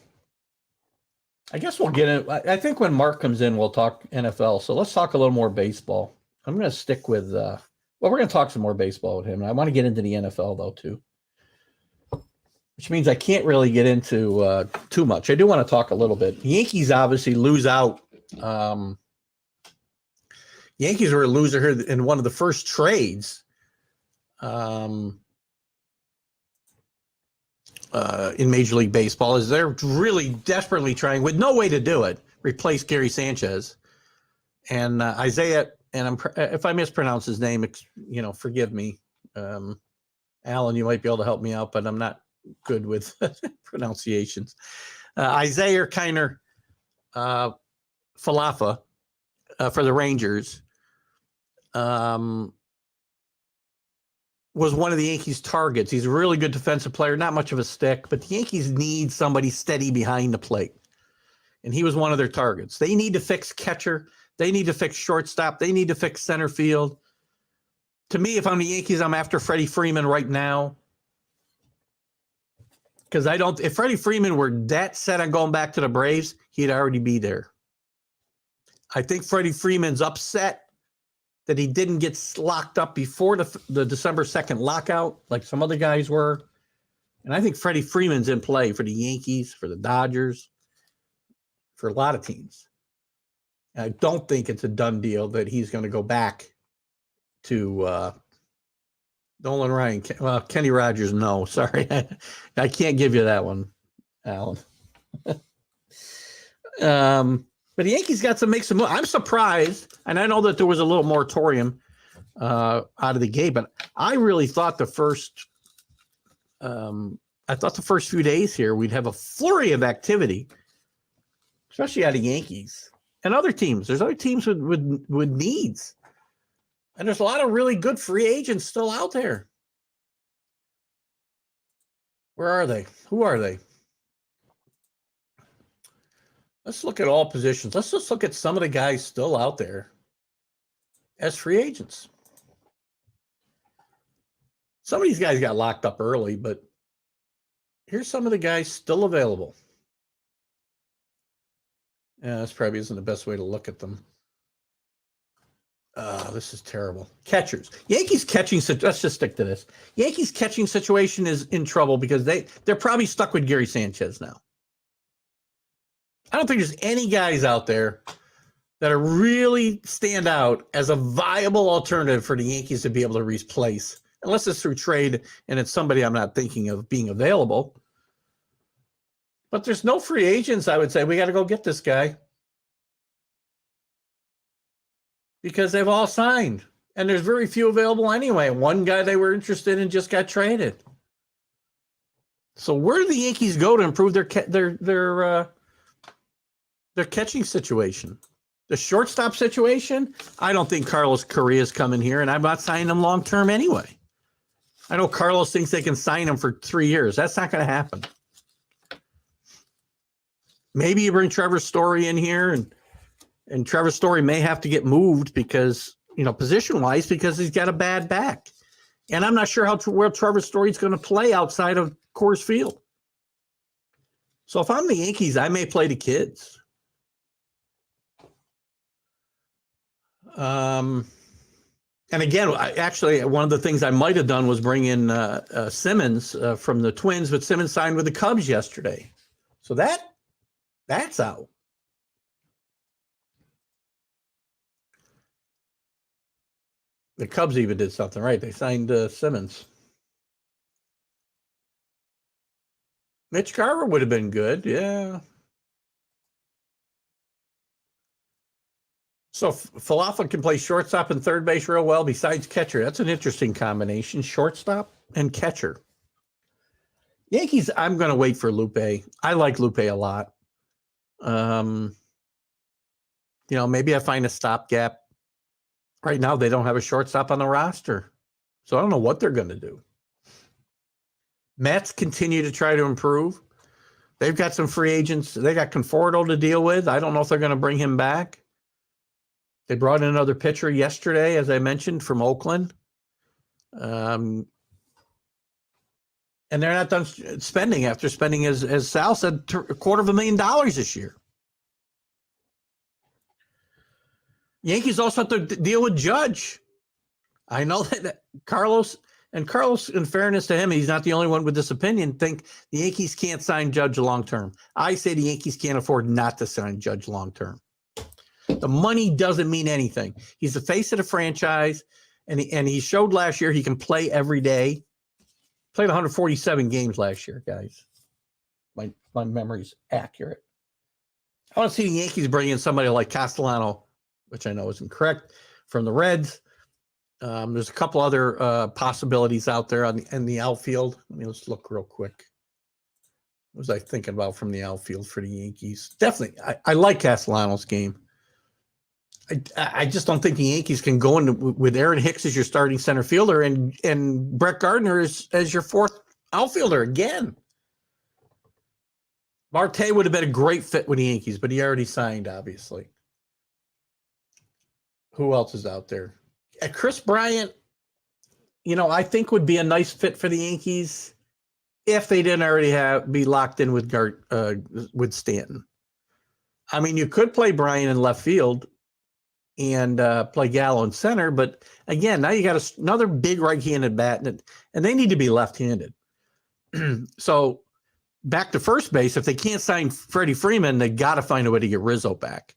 Speaker 2: I guess we'll get in. I think when Mark comes in, we'll talk NFL. So let's talk a little more baseball. I'm going to stick with, we're going to talk some more baseball with him. And I want to get into the NFL, though, too. Which means I can't really get into too much. I do want to talk a little bit. Yankees obviously lose out. Yankees were a loser here in one of the first trades in Major League Baseball, as they're really desperately trying, with no way to do it, replace Gary Sanchez. And Isaiah, and if I mispronounce his name, forgive me. Alan, you might be able to help me out, but I'm not good with pronunciations. Isaiah Kiner Falafa for the Rangers was one of the Yankees' targets. He's a really good defensive player, not much of a stick, but the Yankees need somebody steady behind the plate. And he was one of their targets. They need to fix catcher. They need to fix shortstop. They need to fix center field. To me, if I'm the Yankees, I'm after Freddie Freeman right now. Because if Freddie Freeman were that set on going back to the Braves, he'd already be there. I think Freddie Freeman's upset that he didn't get locked up before the December 2nd lockout, like some other guys were. And I think Freddie Freeman's in play for the Yankees, for the Dodgers, for a lot of teams. I don't think it's a done deal that he's going to go back to Nolan Ryan. Well, Kenny Rodgers, no. Sorry. I can't give you that one, Alan. But the Yankees got to make some moves. I'm surprised, and I know that there was a little moratorium out of the gate, but I really thought the first I thought the first few days here we'd have a flurry of activity, especially out of Yankees and other teams. There's other teams with needs. And there's a lot of really good free agents still out there. Where are they? Who are they? Let's look at all positions. Let's just look at some of the guys still out there as free agents. Some of these guys got locked up early, but here's some of the guys still available. Yeah, this probably isn't the best way to look at them. This is terrible. Catchers. Yankees catching. Let's just stick to this. Yankees catching situation is in trouble because they're probably stuck with Gary Sanchez now. I don't think there's any guys out there that are really stand out as a viable alternative for the Yankees to be able to replace, unless it's through trade and it's somebody I'm not thinking of being available. But there's no free agents, I would say. We got to go get this guy. Because they've all signed. And there's very few available anyway. One guy they were interested in just got traded. So where do the Yankees go to improve their catching situation? The shortstop situation? I don't think Carlos Correa's coming here, and I'm not signing him long-term anyway. I know Carlos thinks they can sign him for 3 years. That's not going to happen. Maybe you bring Trevor Story in here, and Trevor Story may have to get moved because, position-wise, because he's got a bad back. And I'm not sure where Trevor Story's going to play outside of Coors Field. So if I'm the Yankees, I may play the kids. And again, one of the things I might have done was bring in Simmons from the Twins, but Simmons signed with the Cubs yesterday. So that's out. The Cubs even did something right. They signed Simmons. Mitch Garver would have been good, yeah. So Falafel can play shortstop and third base real well besides catcher. That's an interesting combination, shortstop and catcher. Yankees, I'm going to wait for Lupe. I like Lupe a lot. Maybe I find a stopgap. Right now, they don't have a shortstop on the roster. So I don't know what they're going to do. Mets continue to try to improve. They've got some free agents. They got Conforto to deal with. I don't know if they're going to bring him back. They brought in another pitcher yesterday, as I mentioned, from Oakland. And they're not done spending after spending, as Sal said, $250,000 this year. Yankees also have to deal with Judge. I know that Carlos, in fairness to him, he's not the only one with this opinion, think the Yankees can't sign Judge long-term. I say the Yankees can't afford not to sign Judge long-term. The money doesn't mean anything. He's the face of the franchise, and he showed last year he can play every day. Played 147 games last year, guys. My memory's accurate. I want to see the Yankees bring in somebody like Castellano, which I know isn't correct, from the Reds. There's a couple other possibilities out there in the outfield. Let's look real quick. What was I thinking about from the outfield for the Yankees? Definitely, I like Castellano's game. I just don't think the Yankees can go in with Aaron Hicks as your starting center fielder and Brett Gardner as your fourth outfielder again. Marte would have been a great fit with the Yankees, but he already signed, obviously. Who else is out there? Chris Bryant, I think would be a nice fit for the Yankees if they didn't already be locked in with Stanton. You could play Bryant in left field and play Gallo in center, but again, now you got another big right-handed bat, and they need to be left-handed. So back to first base, if they can't sign Freddie Freeman, they got to find a way to get Rizzo back.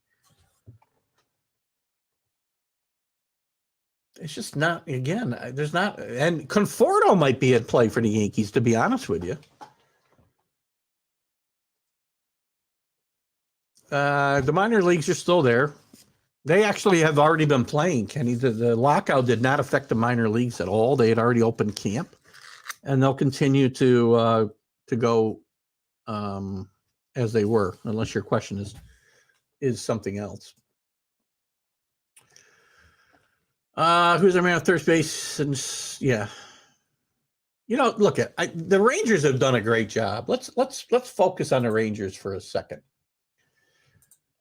Speaker 2: It's just not, again, there's not, and Conforto might be at play for the Yankees, to be honest with you. The minor leagues are still there. They actually have already been playing, Kenny. The lockout did not affect the minor leagues at all. They had already opened camp, and they'll continue to to go as they were, unless your question is something else. Who's our man on third base? And yeah, look at the Rangers have done a great job. Let's focus on the Rangers for a second.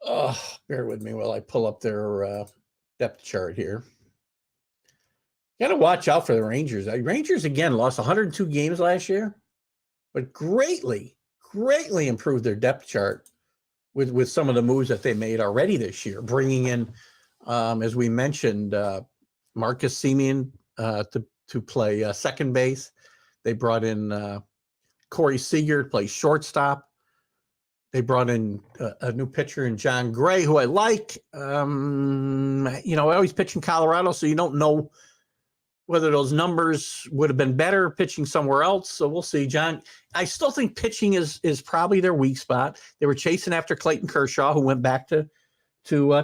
Speaker 2: Oh, bear with me while I pull up their depth chart here. Got to watch out for the Rangers. Rangers again lost 102 games last year, but greatly improved their depth chart with some of the moves that they made already this year, bringing in, as we mentioned, Marcus Semien to play second base. They brought in Corey Seager to play shortstop. They brought in a new pitcher in John Gray, who I like. I always pitch in Colorado, so you don't know whether those numbers would have been better pitching somewhere else. So we'll see. John, I still think pitching is probably their weak spot. They were chasing after Clayton Kershaw, who went back to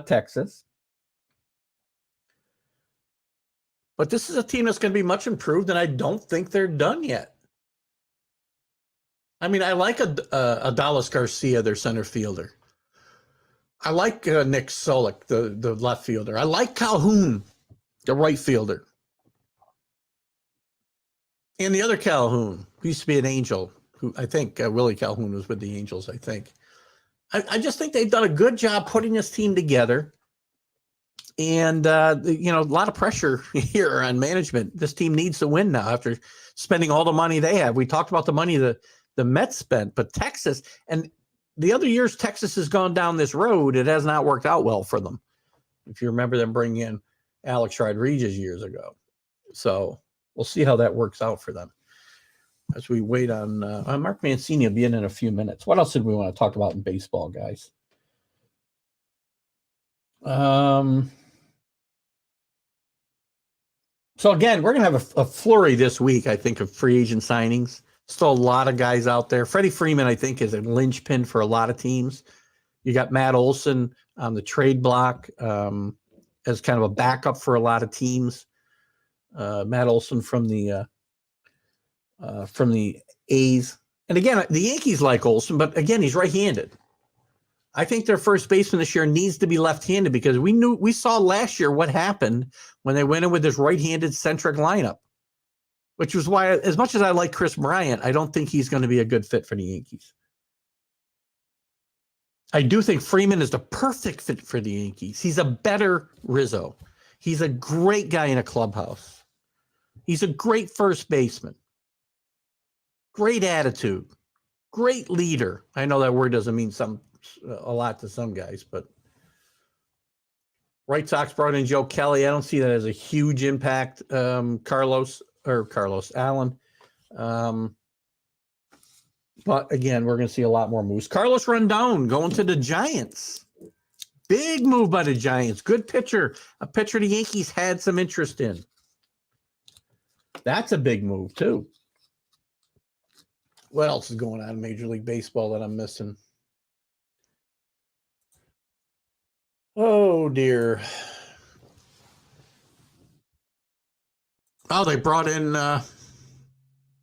Speaker 2: Texas. But this is a team that's going to be much improved, and I don't think they're done yet. I mean, I like Dallas Garcia, their center fielder. I like Nick Solik, the left fielder. I like Calhoun, the right fielder. And the other Calhoun, who used to be an Angel, who I think Willie Calhoun was with the Angels, I think. I just think they've done a good job putting this team together. And, a lot of pressure here on management. This team needs to win now after spending all the money they have. We talked about the money the Mets spent, but Texas, and the other years Texas has gone down this road, it has not worked out well for them. If you remember them bringing in Alex Rodriguez years ago. So we'll see how that works out for them as we wait on Mark Mancini will be in a few minutes. What else did we want to talk about in baseball, guys? So again, we're going to have a flurry this week, I think, of free agent signings. Still a lot of guys out there. Freddie Freeman, I think, is a linchpin for a lot of teams. You got Matt Olson on the trade block as kind of a backup for a lot of teams. Matt Olson from the A's. And again, the Yankees like Olson, but again, he's right-handed. I think their first baseman this year needs to be left-handed because we saw last year what happened when they went in with this right-handed centric lineup, which was why, as much as I like Chris Bryant, I don't think he's going to be a good fit for the Yankees. I do think Freeman is the perfect fit for the Yankees. He's a better Rizzo. He's a great guy in a clubhouse. He's a great first baseman. Great attitude. Great leader. I know that word doesn't mean a lot to some guys, but White Sox brought in Joe Kelly. I don't see that as a huge impact. Carlos Allen. But again, we're going to see a lot more moves. Carlos Rondon going to the Giants. Big move by the Giants. Good pitcher. A pitcher the Yankees had some interest in. That's a big move, too. What else is going on in Major League Baseball that I'm missing? Oh, dear. Oh, they brought in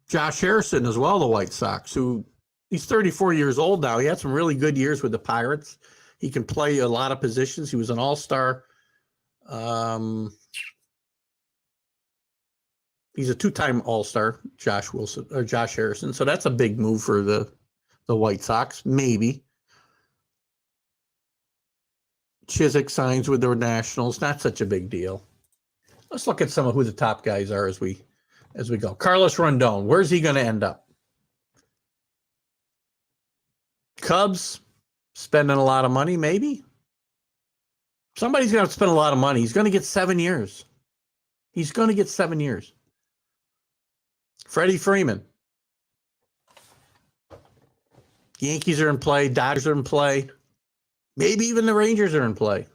Speaker 2: Josh Harrison as well, the White Sox, who he's 34 years old now. He had some really good years with the Pirates. He can play a lot of positions. He was an all-star. He's a two-time all-star, Josh Harrison. So that's a big move for the White Sox, maybe. Chiswick signs with the Nationals. Not such a big deal. Let's look at some of who the top guys are as we go. Carlos Rondon, where's he going to end up? Cubs, spending a lot of money, maybe. Somebody's going to spend a lot of money. He's going to get 7 years. He's going to get 7 years. Freddie Freeman. Yankees are in play. Dodgers are in play. Maybe even the Rangers are in play.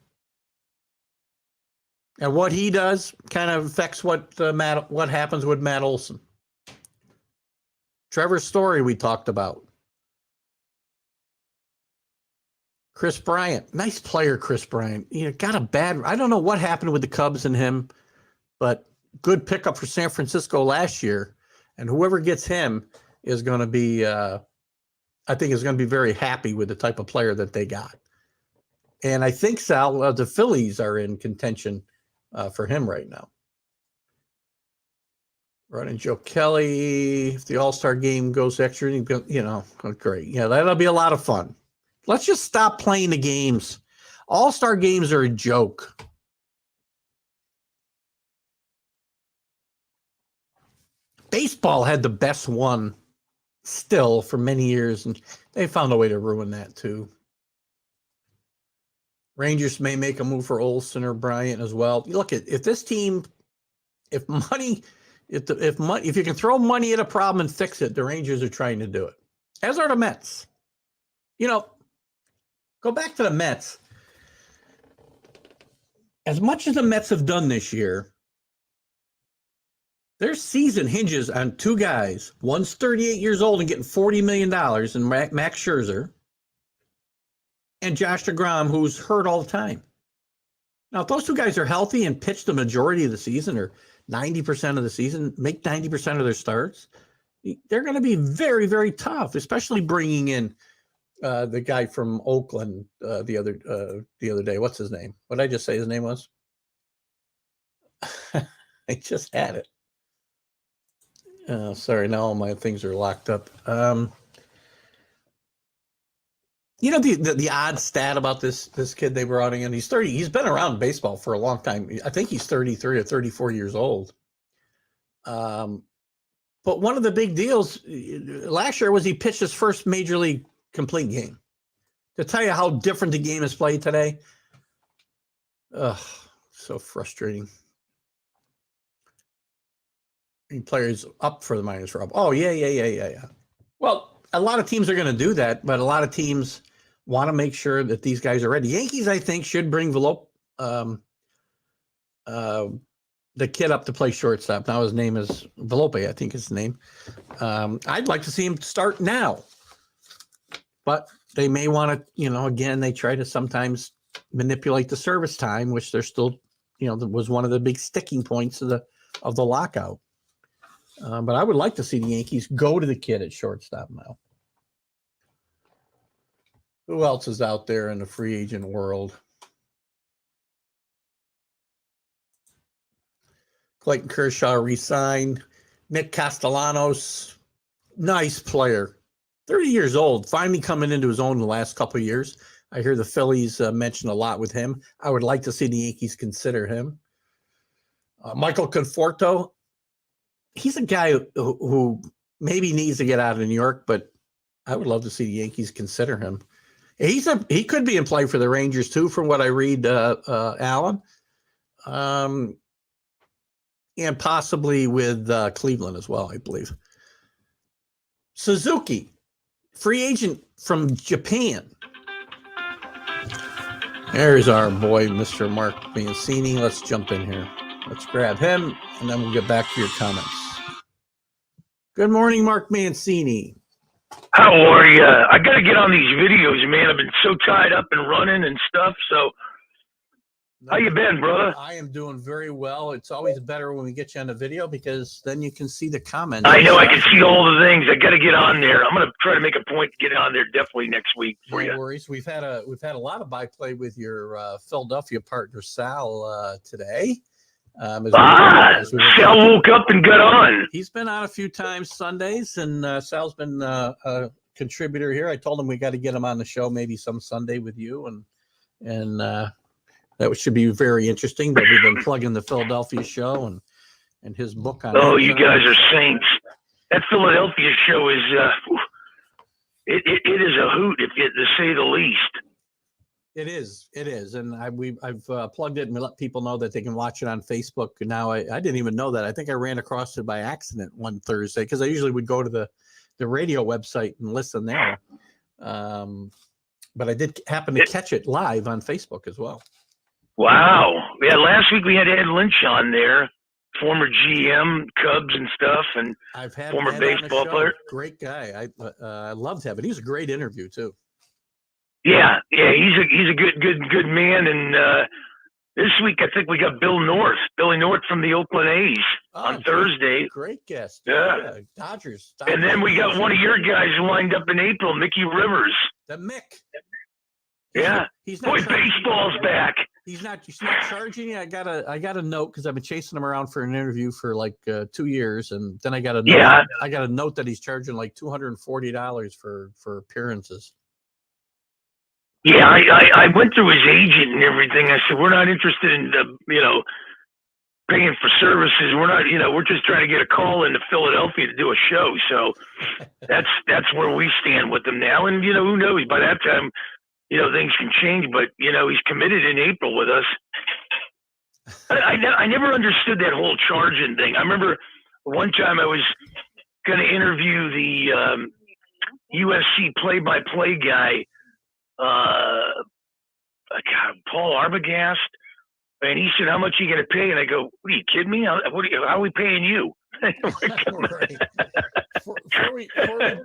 Speaker 2: And what he does kind of affects what happens with Matt Olson. Trevor Story we talked about. Chris Bryant. Nice player, Chris Bryant. Got a bad... I don't know what happened with the Cubs and him, but good pickup for San Francisco last year. And whoever gets him is going to be, I think, is going to be very happy with the type of player that they got. And I think, Sal, the Phillies are in contention for him right now. Running Joe Kelly, if the All-Star game goes extra, great. Yeah, that'll be a lot of fun. Let's just stop playing the games. All-Star games are a joke. Baseball had the best one still for many years, and they found a way to ruin that too. Rangers may make a move for Olsen or Bryant as well. Look, if this team, if you can throw money at a problem and fix it, the Rangers are trying to do it. As are the Mets. Go back to the Mets. As much as the Mets have done this year, their season hinges on two guys. One's 38 years old and getting $40 million, and Max Scherzer, and Josh DeGrom, who's hurt all the time. Now, if those two guys are healthy and pitch the majority of the season or 90% of the season, make 90% of their starts, they're going to be very, very tough, especially bringing in the guy from Oakland the other day. What's his name? What did I just say his name was? I just had it. Sorry, now all my things are locked up. The odd stat about this kid they brought in, he's 30. He's been around baseball for a long time. I think he's 33 or 34 years old. But one of the big deals last year was he pitched his first major league complete game. To tell you how different the game is played today, so frustrating. Players up for the minors Rob. Oh, yeah. Well, a lot of teams are going to do that, but a lot of teams want to make sure that these guys are ready. Yankees, I think, should bring the kid up to play shortstop. Now his name is Volpe, I think is his name. I'd like to see him start now. But they may want to, again, they try to sometimes manipulate the service time, which they're still, was one of the big sticking points of the lockout. But I would like to see the Yankees go to the kid at shortstop now. Who else is out there in the free agent world? Clayton Kershaw re-signed. Nick Castellanos, nice player. 30 years old, finally coming into his own in the last couple of years. I hear the Phillies mention a lot with him. I would like to see the Yankees consider him. Michael Conforto, he's a guy who maybe needs to get out of New York, but I would love to see the Yankees consider him. He could be in play for the Rangers too, from what I read, Alan, and possibly with Cleveland as well, I believe. Suzuki, free agent from Japan. There's our boy, Mr. Mark Mancini. Let's jump in here. Let's grab him, and then we'll get back to your comments. Good morning, Mark Mancini.
Speaker 3: How are you? I got to get on these videos, man. I've been so tied up and running and stuff. So, how you been, brother?
Speaker 2: I am doing very well. It's always better when we get you on the video because then you can see the comments.
Speaker 3: I know. I can see all the things. I got to get on there. I'm going to try to make a point to get on there definitely next week for you.
Speaker 2: No worries. We've had a lot of by play with your Philadelphia partner Sal today.
Speaker 3: Sal woke up and got on.
Speaker 2: He's been on a few times Sundays, and Sal's been a contributor here. I told him we got to get him on the show maybe some Sunday with you, and that should be very interesting. That we've been plugging the Philadelphia show and his book on.
Speaker 3: Oh, you guys are saints. That Philadelphia show is it is a hoot, to say the least.
Speaker 2: It is, and I've plugged it and let people know that they can watch it on Facebook. Now I didn't even know that. I think I ran across it by accident one Thursday because I usually would go to the radio website and listen there, but I did happen to catch it live on Facebook as well.
Speaker 3: Wow! Yeah, last week we had Ed Lynch on there, former GM, Cubs and stuff, and
Speaker 2: I've had
Speaker 3: former baseball player.
Speaker 2: Great guy. I loved having. He was a great interview too.
Speaker 3: Yeah, he's a good man, and This week, I think we got Billy North from the Oakland A's on Thursday.
Speaker 2: Great guest.
Speaker 3: Yeah.
Speaker 2: Dodgers.
Speaker 3: And then we got one of your guys lined up in April, Mickey Rivers.
Speaker 2: The Mick.
Speaker 3: He's not. Boy, baseball's back.
Speaker 2: He's not charging you. I got a note because I've been chasing him around for an interview for like 2 years, and then I got a note.
Speaker 3: Yeah.
Speaker 2: I got a note that he's charging like $240 for appearances.
Speaker 3: Yeah, I went through his agent and everything. I said, we're not interested in paying for services. We're not, we're just trying to get a call into Philadelphia to do a show. So that's where we stand with him now. And who knows? By that time, things can change. But he's committed in April with us. I never understood that whole charging thing. I remember one time I was going to interview the UFC play-by-play guy. Paul Arbogast, and he said, "How much are you going to pay?" And I go, "What are you kidding me? How are we paying you?"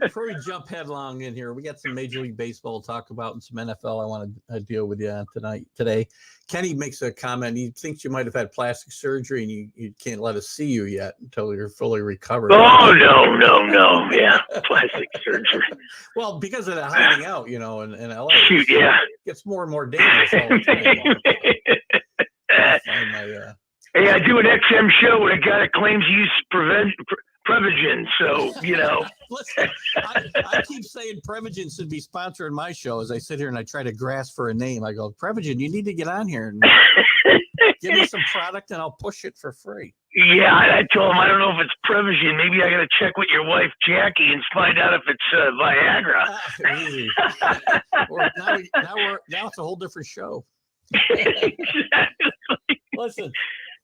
Speaker 2: Before we jump headlong in here, we got some Major League Baseball to talk about and some NFL I want to deal with you on today. Kenny makes a comment. He thinks you might have had plastic surgery and you can't let us see you yet until you're fully recovered.
Speaker 3: Oh, no. Yeah, plastic surgery.
Speaker 2: Well, because of the hiding out, in LA.
Speaker 3: Shoot, yeah.
Speaker 2: It gets more and more dangerous all the time.
Speaker 3: Hey, I do an XM show with a guy that claims he used Prevagen, so,
Speaker 2: Listen, I keep saying Prevagen should be sponsoring my show as I sit here and I try to grasp for a name. I go, Prevagen, you need to get on here and give me some product and I'll push it for free.
Speaker 3: Yeah, I told him I don't know if it's Prevagen. Maybe I got to check with your wife, Jackie, and find out if it's Viagra.
Speaker 2: Easy. Now it's a whole different show.
Speaker 3: Exactly.
Speaker 2: Listen.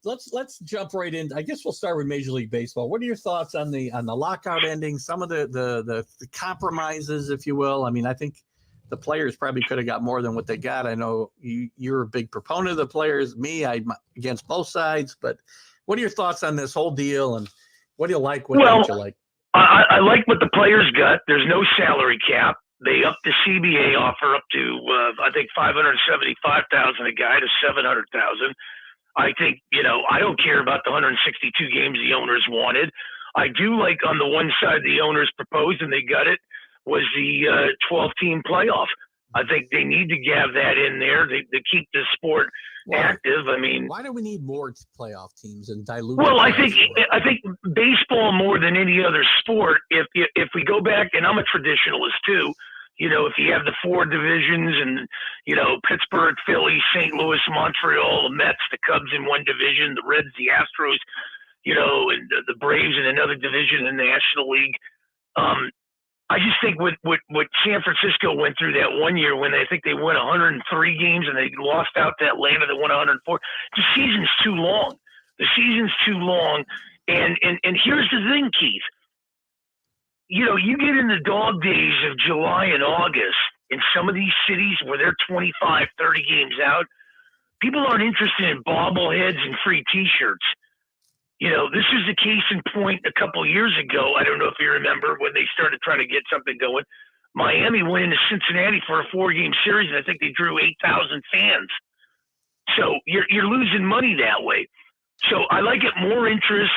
Speaker 2: Let's jump right in. I guess we'll start with Major League Baseball. What are your thoughts on the lockout ending? Some of the compromises, if you will. I mean, I think the players probably could have got more than what they got. I know you're a big proponent of the players. Me, I'm against both sides. But what are your thoughts on this whole deal? And what do you like? What don't you like?
Speaker 3: I like what the players got. There's no salary cap. They upped the CBA offer up to I think $575,000 a guy to $700,000. I think, I don't care about the 162 games the owners wanted. I do like on the one side the owners proposed, and they got it, was the 12-team playoff. I think they need to have that in there to keep the sport active. I mean,
Speaker 2: why do we need more playoff teams and dilute?
Speaker 3: Well, I think baseball more than any other sport. If we go back, and I'm a traditionalist too. If you have the four divisions and, Pittsburgh, Philly, St. Louis, Montreal, the Mets, the Cubs in one division, the Reds, the Astros, and the Braves in another division in the National League. I just think what San Francisco went through that one year when I think they won 103 games and they lost out to Atlanta that won 104. The season's too long. And here's the thing, Keith. You get in the dog days of July and August in some of these cities where they're 25, 30 games out. People aren't interested in bobbleheads and free T-shirts. This was the case in point a couple of years ago. I don't know if you remember when they started trying to get something going. Miami went into Cincinnati for a 4-game series, and I think they drew 8,000 fans. So you're losing money that way. So I like it, more interest.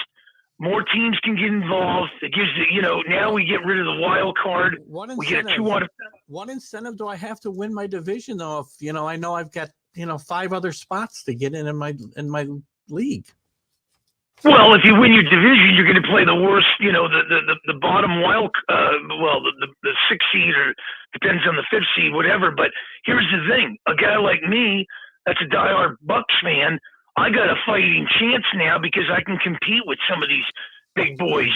Speaker 3: More teams can get involved. It gives now we get rid of the wild card.
Speaker 2: What incentive do I have to win my division though? If I know I've got 5 other spots to get in my league.
Speaker 3: Well, if you win your division, you're going to play the worst. The bottom wild. The 6th seed or depends on the 5th seed, whatever. But here's the thing: a guy like me, that's a diehard Bucks fan. I got a fighting chance now because I can compete with some of these big boys,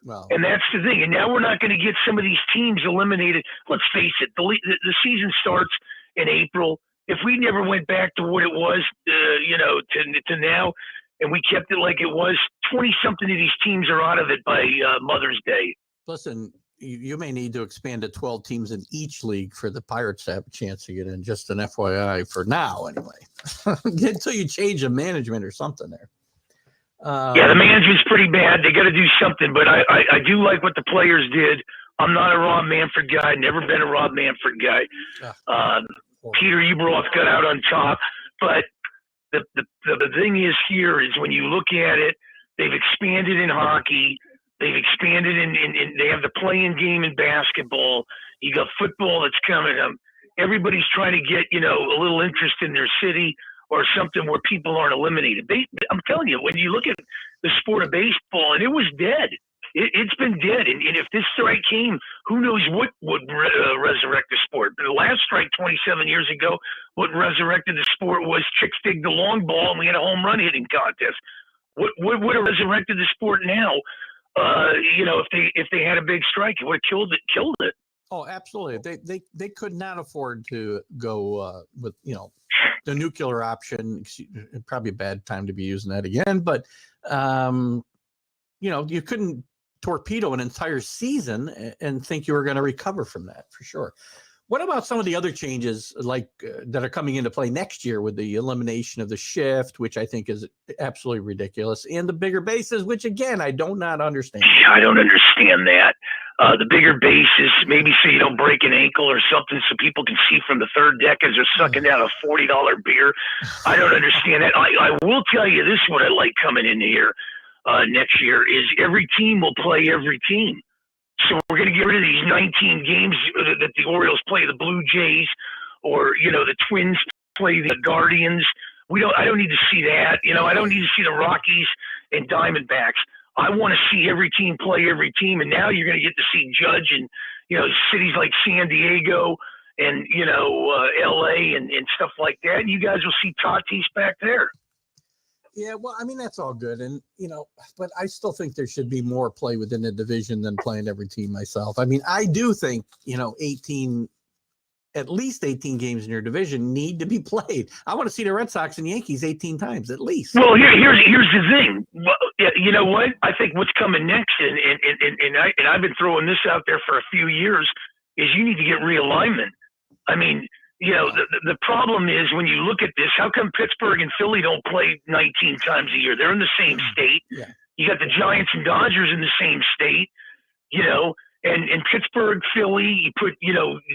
Speaker 2: Well,
Speaker 3: and that's the thing. And now we're not going to get some of these teams eliminated. Let's face it, the season starts in April. If we never went back to what it was, to now, and we kept it like it was, 20-something of these teams are out of it by Mother's Day.
Speaker 2: Listen, you may need to expand to 12 teams in each league for the Pirates to have a chance to get in. Just an FYI for now, anyway. Until you change the management or something there.
Speaker 3: The management's pretty bad. They got to do something, but I do like what the players did. I'm not a Rob Manfred guy. Never been a Rob Manfred guy. Peter Ueberroth got out on top, but the thing is here is when you look at it, they've expanded in hockey. They've expanded in they have the playing game in basketball. You got football that's coming up. Everybody's trying to get, a little interest in their city or something where people aren't eliminated. I'm telling you, when you look at the sport of baseball, and it was dead. It's been dead. And if this strike came, who knows what would resurrect the sport. But the last strike 27 years ago, what resurrected the sport was chicks dig the long ball, and we had a home run hitting contest. What would have resurrected the sport now? If they had a big strike, it would have killed it.
Speaker 2: Oh, absolutely. They could not afford to go with the nuclear option. Probably a bad time to be using that again, but you couldn't torpedo an entire season and think you were going to recover from that for sure. What about some of the other changes like that are coming into play next year with the elimination of the shift, which I think is absolutely ridiculous, and the bigger bases, which again, I do not understand.
Speaker 3: I don't understand that. The bigger bases, maybe so you don't break an ankle or something so people can see from the third deck as they're sucking down a $40 beer. I don't understand that. I will tell you this, what I like coming in here next year is every team will play every team. So we're going to get rid of these 19 games that the Orioles play the Blue Jays, or the Twins play the Guardians. I don't need to see that. I don't need to see the Rockies and Diamondbacks. I want to see every team play every team, and now you're going to get to see Judge and cities like San Diego and LA and stuff like that. And you guys will see Tatis back there.
Speaker 2: Yeah, well, I mean, that's all good. And, but I still think there should be more play within the division than playing every team myself. I mean, I do think, at least 18 games in your division need to be played. I want to see the Red Sox and Yankees 18 times at least.
Speaker 3: Well, here's the thing. Well, you know what? I think what's coming next, and I've been throwing this out there for a few years, is you need to get realignment. I mean, the problem is when you look at this, how come Pittsburgh and Philly don't play 19 times a year? They're in the same state.
Speaker 2: Yeah.
Speaker 3: You got the Giants and Dodgers in the same state, and Pittsburgh, Philly, you put,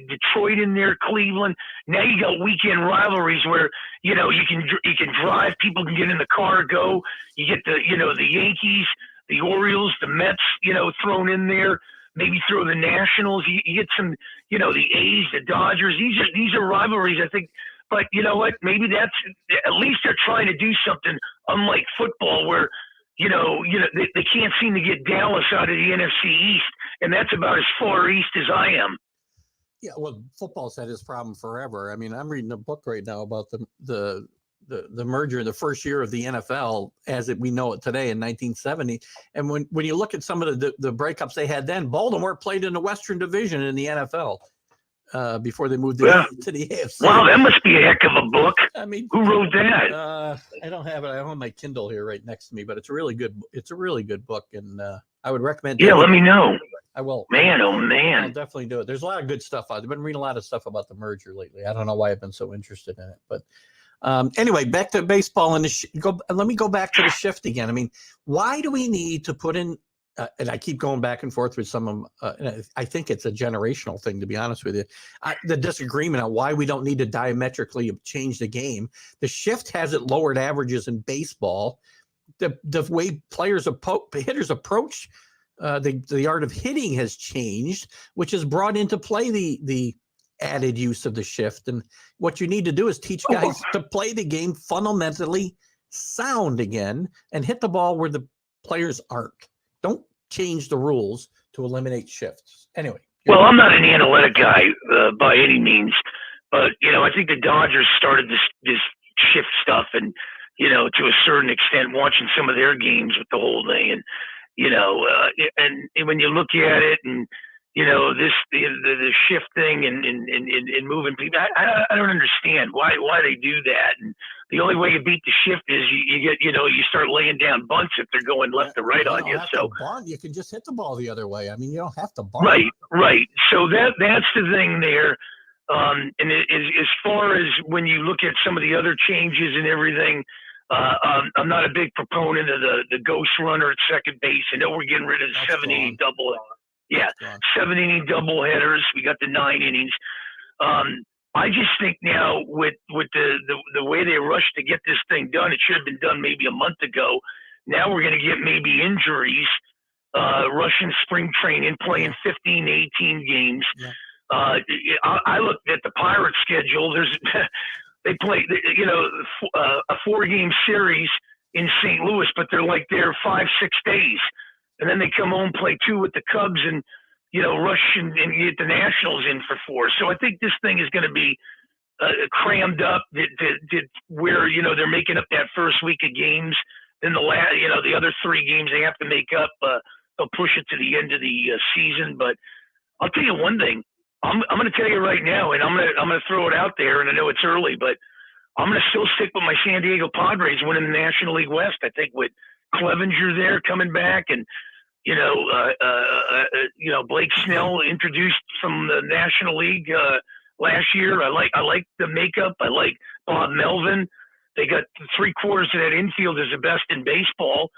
Speaker 3: Detroit in there, Cleveland. Now you got weekend rivalries where, you can drive, people can get in the car, go. You get the Yankees, the Orioles, the Mets, thrown in there. Maybe throw the Nationals. You get some, the A's, the Dodgers. These are rivalries, I think. But you know what? Maybe that's at least they're trying to do something unlike football, where they can't seem to get Dallas out of the NFC East, and that's about as far east as I am.
Speaker 2: Yeah, well, football's had this problem forever. I mean, I'm reading a book right now about the merger in the first year of the NFL as we know it today in 1970. And when you look at some of the breakups they had then, Baltimore played in the Western Division in the NFL before they moved to the AFC.
Speaker 3: Wow, that must be a heck of a book.
Speaker 2: I mean,
Speaker 3: who wrote that?
Speaker 2: I don't have it. I have my Kindle here right next to me, but it's a really good book, and I would recommend.
Speaker 3: Yeah, let me know.
Speaker 2: I will.
Speaker 3: Man, oh man,
Speaker 2: I'll definitely do it. There's a lot of good stuff out there. I've been reading a lot of stuff about the merger lately. I don't know why I've been so interested in it, but anyway, back to baseball and let me go back to the shift again. I mean, why do we need to put in? And I keep going back and forth with some of them. I think it's a generational thing, to be honest with you. The disagreement on why we don't need to diametrically change the game. The shift hasn't lowered averages in baseball. The way hitters approach the art of hitting has changed, which has brought into play the added use of the shift. And what you need to do is teach guys to play the game fundamentally sound again and hit the ball where the players aren't. Don't change the rules to eliminate shifts. Anyway.
Speaker 3: Well, I'm not an analytic guy by any means, but I think the Dodgers started this shift stuff, and to a certain extent, watching some of their games with the whole thing, and and when you look at it, and the shift thing and moving people, I don't understand why they do that. And the only way you beat the shift is you get you start laying down bunts if they're going left or right on you. So
Speaker 2: you can just hit the ball the other way. I mean, you don't have to bunt.
Speaker 3: Right. So that's the thing there. And as far as when you look at some of the other changes and everything, I'm not a big proponent of the ghost runner at second base. I know we're getting rid of the 7-inning double. Yeah, 7-inning double headers. We got the 9 innings. I just think now with the way they rushed to get this thing done, it should have been done maybe a month ago. Now we're going to get maybe injuries, rushing spring training, playing 15, 18 games.
Speaker 2: Yeah.
Speaker 3: I looked at the Pirates schedule. They play, a 4-game series in St. Louis, but they're like there 5-6 days. And then they come home, play 2 with the Cubs, and, rush and get the Nationals in for 4. So I think this thing is going to be crammed up where, they're making up that first week of games. Then the other 3 games they have to make up, they'll push it to the end of the season. But I'll tell you one thing. I'm going to tell you right now, and I'm going to throw it out there, and I know it's early, but I'm going to still stick with my San Diego Padres winning the National League West. I think with Clevenger there coming back, and Blake Snell introduced from the National League last year. I like the makeup. I like Bob Melvin. They got 3/4 of that infield is the best in baseball.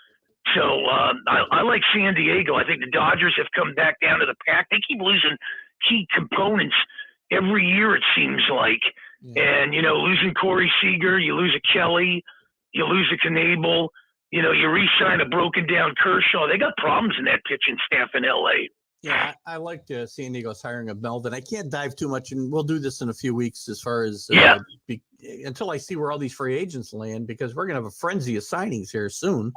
Speaker 3: So I like San Diego. I think the Dodgers have come back down to the pack. They keep losing key components every year, it seems like. Yeah. And, losing Corey Seager, you lose a Kelly, you lose a Knable, you re-sign a broken down Kershaw. They got problems in that pitching staff in L.A.
Speaker 2: Yeah, I like San Diego's hiring of Melvin. I can't dive too much, and we'll do this in a few weeks as far as until I see where all these free agents land, because we're going to have a frenzy of signings here soon.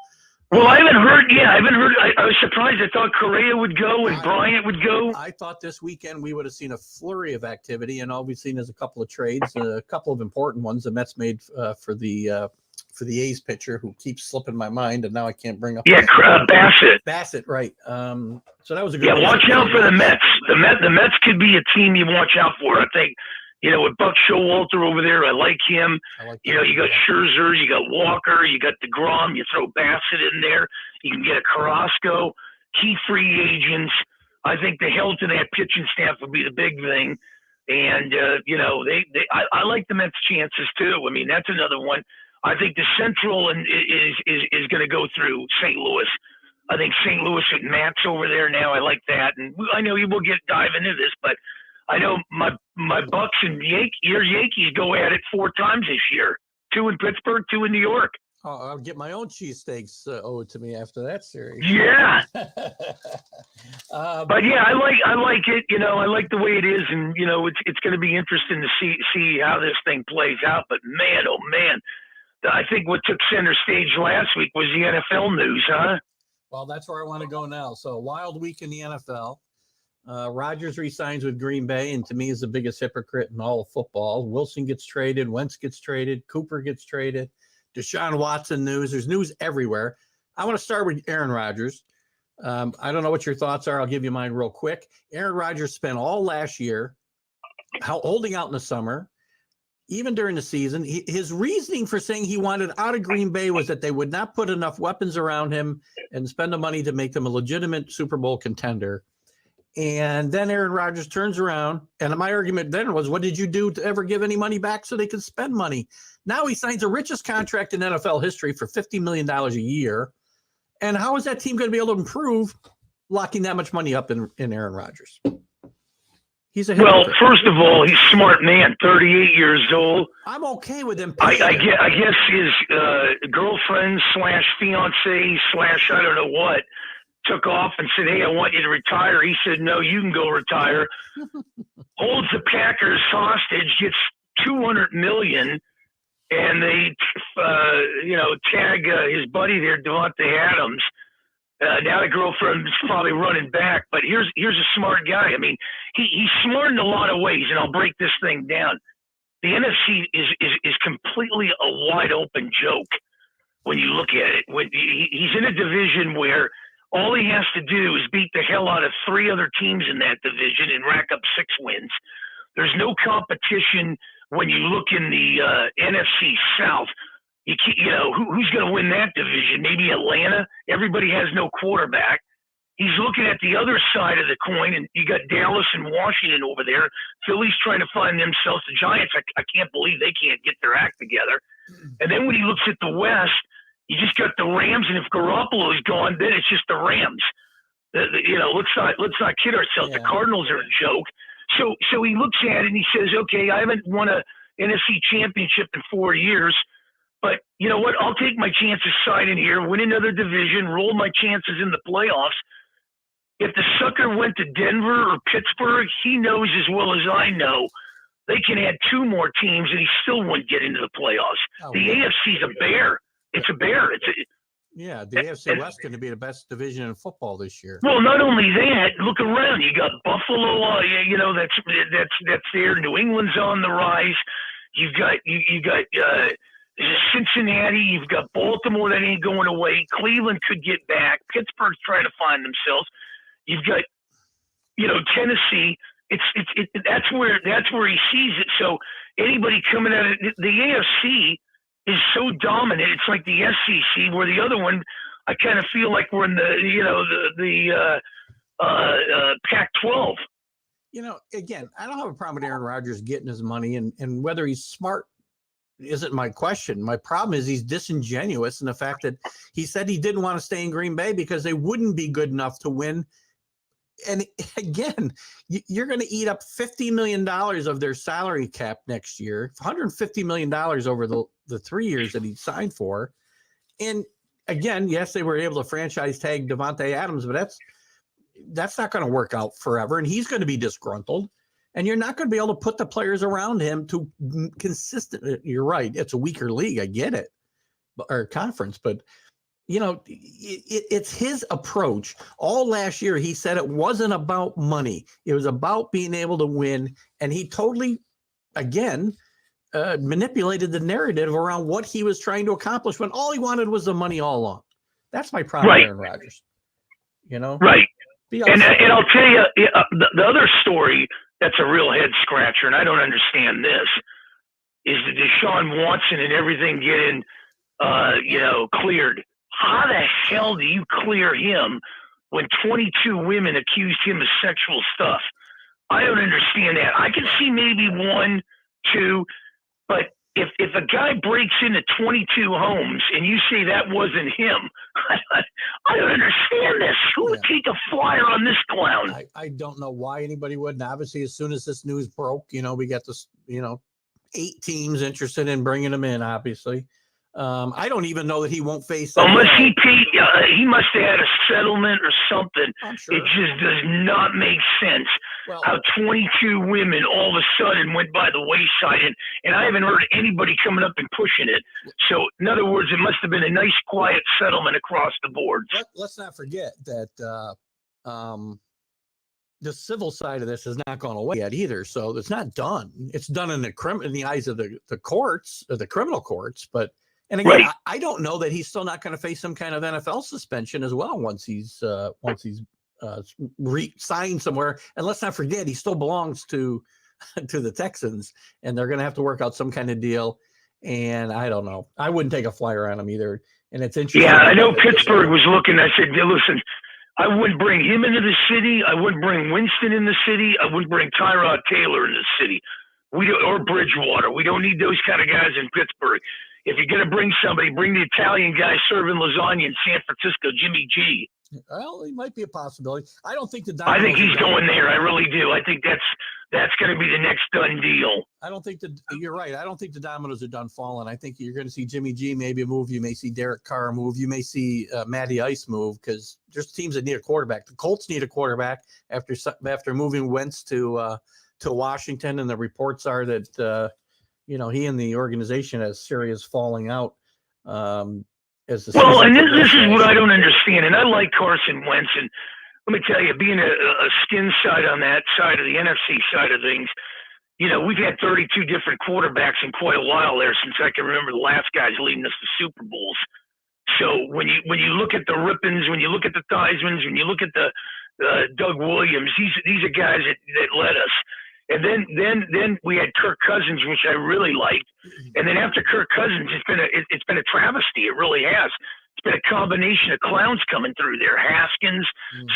Speaker 3: Well, I haven't heard. I was surprised. I thought Correa would go and Bryant would go.
Speaker 2: I thought this weekend we would have seen a flurry of activity, and all we've seen is a couple of trades, a couple of important ones. The Mets made for the A's pitcher who keeps slipping my mind, and now I can't bring up.
Speaker 3: Yeah, Bassett.
Speaker 2: Bassett, right? So that was a good.
Speaker 3: Yeah, watch out for the Mets. The Mets could be a team you watch out for. I think. With Buck Showalter over there, I like him. You got Scherzer, you got Walker, you got DeGrom, you throw Bassett in there. You can get a Carrasco. Key free agents. I think the health of that pitching staff would be the big thing. And, I like the Mets' chances too. I mean, that's another one. I think the Central is going to go through St. Louis. I think St. Louis with Matt's over there now. I like that. And I know you will dive into this, but I know my Bucks and your Yankees go at it 4 times this year. 2 in Pittsburgh, 2 in New York.
Speaker 2: Oh, I'll get my own cheesesteaks owed to me after that series.
Speaker 3: Yeah. But yeah, I like it. I like the way it is, and it's going to be interesting to see how this thing plays out. But man, oh man, I think what took center stage last week was the NFL news, huh?
Speaker 2: Well, that's where I want to go now. So a wild week in the NFL. Rodgers resigns with Green Bay, and to me is the biggest hypocrite in all of football. Wilson gets traded, Wentz gets traded, Cooper gets traded, Deshaun Watson news. There's news everywhere. I want to start with Aaron Rodgers. I don't know what your thoughts are. I'll give you mine real quick. Aaron Rodgers spent all last year holding out in the summer, even during the season. His reasoning for saying he wanted out of Green Bay was that they would not put enough weapons around him and spend the money to make them a legitimate Super Bowl contender. And then Aaron Rodgers turns around, and my argument then was, what did you do to ever give any money back so they could spend money? Now he signs the richest contract in NFL history for $50 million a year. And how is that team going to be able to improve locking that much money up in Aaron Rodgers? He's a hypocrite.
Speaker 3: Well, first of all, he's a smart man, 38 years old.
Speaker 2: I'm okay with him.
Speaker 3: I guess his girlfriend / fiance / I don't know what took off and said, "Hey, I want you to retire." He said, "No, you can go retire." Holds the Packers hostage, gets $200 million, and they, tag his buddy there, Devontae Adams. Now the girlfriend's probably running back, but here's a smart guy. I mean, he's smart in a lot of ways, and I'll break this thing down. The NFC is completely a wide open joke when you look at it. He's in a division where all he has to do is beat the hell out of 3 other teams in that division and rack up 6 wins. There's no competition when you look in the NFC South. Who's going to win that division? Maybe Atlanta. Everybody has no quarterback. He's looking at the other side of the coin, and you got Dallas and Washington over there. Philly's trying to find themselves. The Giants, I can't believe they can't get their act together. And then when he looks at the West, you just got the Rams, and if Garoppolo is gone, then it's just the Rams. Let's not kid ourselves. Yeah. The Cardinals are a joke. So he looks at it and he says, okay, I haven't won a NFC championship in 4 years, but you know what? I'll take my chances signing here, win another division, roll my chances in the playoffs. If the sucker went to Denver or Pittsburgh, he knows as well as I know they can add 2 more teams and he still wouldn't get into the playoffs. The AFC's a bear. It's a bear.
Speaker 2: Yeah, the AFC West going to be the best division in football this year.
Speaker 3: Well, not only that, look around. You got Buffalo. You know that's there. New England's on the rise. You've got Cincinnati. You've got Baltimore that ain't going away. Cleveland could get back. Pittsburgh's trying to find themselves. You've got Tennessee. That's where he sees it. So anybody coming out of the AFC is so dominant. It's like the SEC, where the other one, I kind of feel like we're in the Pac-12.
Speaker 2: Again, I don't have a problem with Aaron Rodgers getting his money, and whether he's smart isn't my question. My problem is he's disingenuous in the fact that he said he didn't want to stay in Green Bay because they wouldn't be good enough to win. And again, you're going to eat up $50 million of their salary cap next year, $150 million over the 3 years that he signed for. And again, yes, they were able to franchise tag Devontae Adams, but that's not going to work out forever. And he's going to be disgruntled. And you're not going to be able to put the players around him to consistently. You're right. It's a weaker league. I get it. Or conference, but it's his approach. All last year, he said it wasn't about money. It was about being able to win. And he totally, again, manipulated the narrative around what he was trying to accomplish when all he wanted was the money all along. That's my problem with Aaron Rodgers.
Speaker 3: Right. And I'll tell you, the other story that's a real head scratcher, and I don't understand this, is the Deshaun Watson and everything getting, cleared. How the hell do you clear him when 22 women accused him of sexual stuff? I don't understand that. I can see maybe 1, 2, but if a guy breaks into 22 homes and you say that wasn't him, I don't understand this. Who would take a flyer on this clown?
Speaker 2: I don't know why anybody would. And obviously, as soon as this news broke, we got this, 8 teams interested in bringing him in, obviously. I don't even know that he won't face that.
Speaker 3: Unless he paid, he must have had a settlement or something.
Speaker 2: I'm sure.
Speaker 3: It just does not make sense how 22 women all of a sudden went by the wayside, and I haven't heard anybody coming up and pushing it. So, in other words, it must have been a nice, quiet settlement across the board.
Speaker 2: Let's not forget that the civil side of this has not gone away yet either. So it's not done. It's done in the eyes of the courts, or the criminal courts, but. And again, I don't know that he's still not going to face some kind of NFL suspension as well once he's signed somewhere. And let's not forget, he still belongs to the Texans, and they're going to have to work out some kind of deal. And I don't know. I wouldn't take a flyer on him either. And it's interesting.
Speaker 3: Yeah, I know Pittsburgh was looking. I said, listen, I wouldn't bring him into the city. I wouldn't bring Winston in the city. I wouldn't bring Tyrod Taylor in the city. Or Bridgewater. We don't need those kind of guys in Pittsburgh. If you're going to bring somebody, bring the Italian guy serving lasagna in San Francisco, Jimmy G.
Speaker 2: Well, he might be a possibility. I don't think
Speaker 3: I think he's going there. I really do. I think that's going to be the next done deal.
Speaker 2: I don't think you're right. I don't think the dominoes are done falling. I think you're going to see Jimmy G maybe move. You may see Derek Carr move. You may see Matty Ice move, because there's teams that need a quarterback. The Colts need a quarterback after moving Wentz to Washington, and the reports are that he and the organization has serious falling out. And this is
Speaker 3: what I don't understand. And I like Carson Wentz, and let me tell you, being a skin side on that side of the NFC side of things, we've had 32 different quarterbacks in quite a while there since I can remember the last guys leading us to Super Bowls. So when you look at the Rippons, when you look at the Theismanns, when you look at the Doug Williams, these are guys that led us. And then we had Kirk Cousins, which I really liked. And then after Kirk Cousins, it's been a travesty. It really has. It's been a combination of clowns coming through there. Haskins,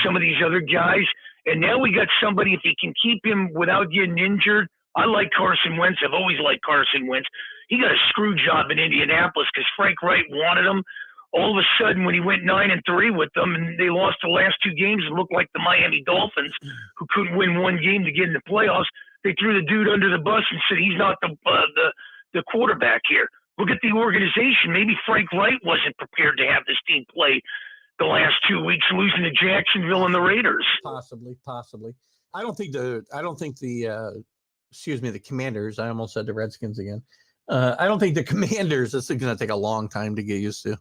Speaker 3: some of these other guys. And now we got somebody, if he can keep him without getting injured. I like Carson Wentz. I've always liked Carson Wentz. He got a screw job in Indianapolis because Frank Wright wanted him. all of a sudden, when he went 9-3 with them, and they lost the last 2 games and looked like the Miami Dolphins, who couldn't win 1 game to get in the playoffs, they threw the dude under the bus and said he's not the quarterback here. Look at the organization. Maybe Frank Wright wasn't prepared to have this team play the last 2 weeks, losing to Jacksonville and the Raiders.
Speaker 2: Possibly. I don't think the Commanders. I almost said the Redskins again. I don't think the Commanders. This is going to take a long time to get used to.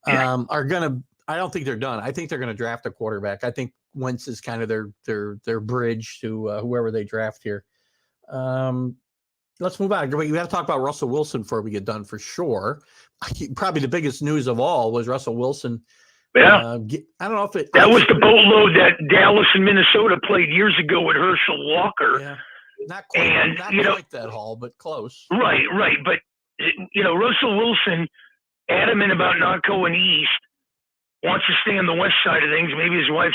Speaker 2: Are gonna. I don't think they're done. I think they're going to draft a quarterback. I think Wentz is kind of their bridge to whoever they draft here. Let's move on. We got to talk about Russell Wilson before we get done for sure. Probably the biggest news of all was Russell Wilson.
Speaker 3: Yeah.
Speaker 2: I don't know if
Speaker 3: that was the boatload that Dallas and Minnesota played years ago with Herschel Walker.
Speaker 2: Yeah. Not quite that haul, but close.
Speaker 3: Right. But, Russell Wilson, adamant about not going east, wants to stay on the west side of things. Maybe his wife,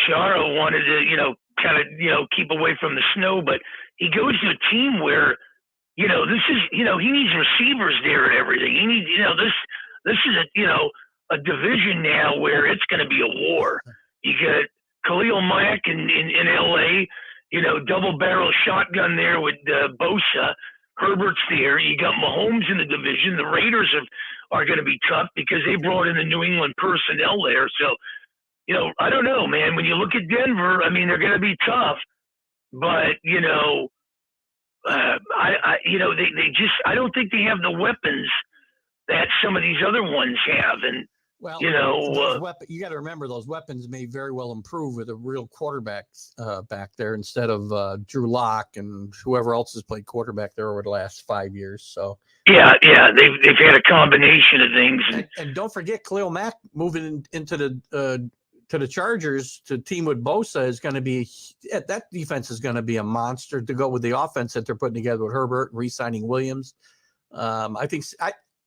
Speaker 3: Chiara, wanted to, keep away from the snow. But he goes to a team where, he needs receivers there and everything. He needs, this is a division now where it's going to be a war. You got Khalil Mack in L.A., double barrel shotgun there with Bosa. Herbert's there. You got Mahomes in the division. The Raiders are going to be tough because they brought in the New England personnel there. So, I don't know, man. When you look at Denver, I mean, they're going to be tough. But, I don't think they have the weapons that some of these other ones have. And,
Speaker 2: you got to remember those weapons may very well improve with a real quarterback back there instead of Drew Lock and whoever else has played quarterback there over the last 5 years. So
Speaker 3: yeah, they've had a combination of things.
Speaker 2: And don't forget, Khalil Mack moving into the Chargers to team with Bosa is going to be that defense is going to be a monster to go with the offense that they're putting together with Herbert and re-signing Williams. I think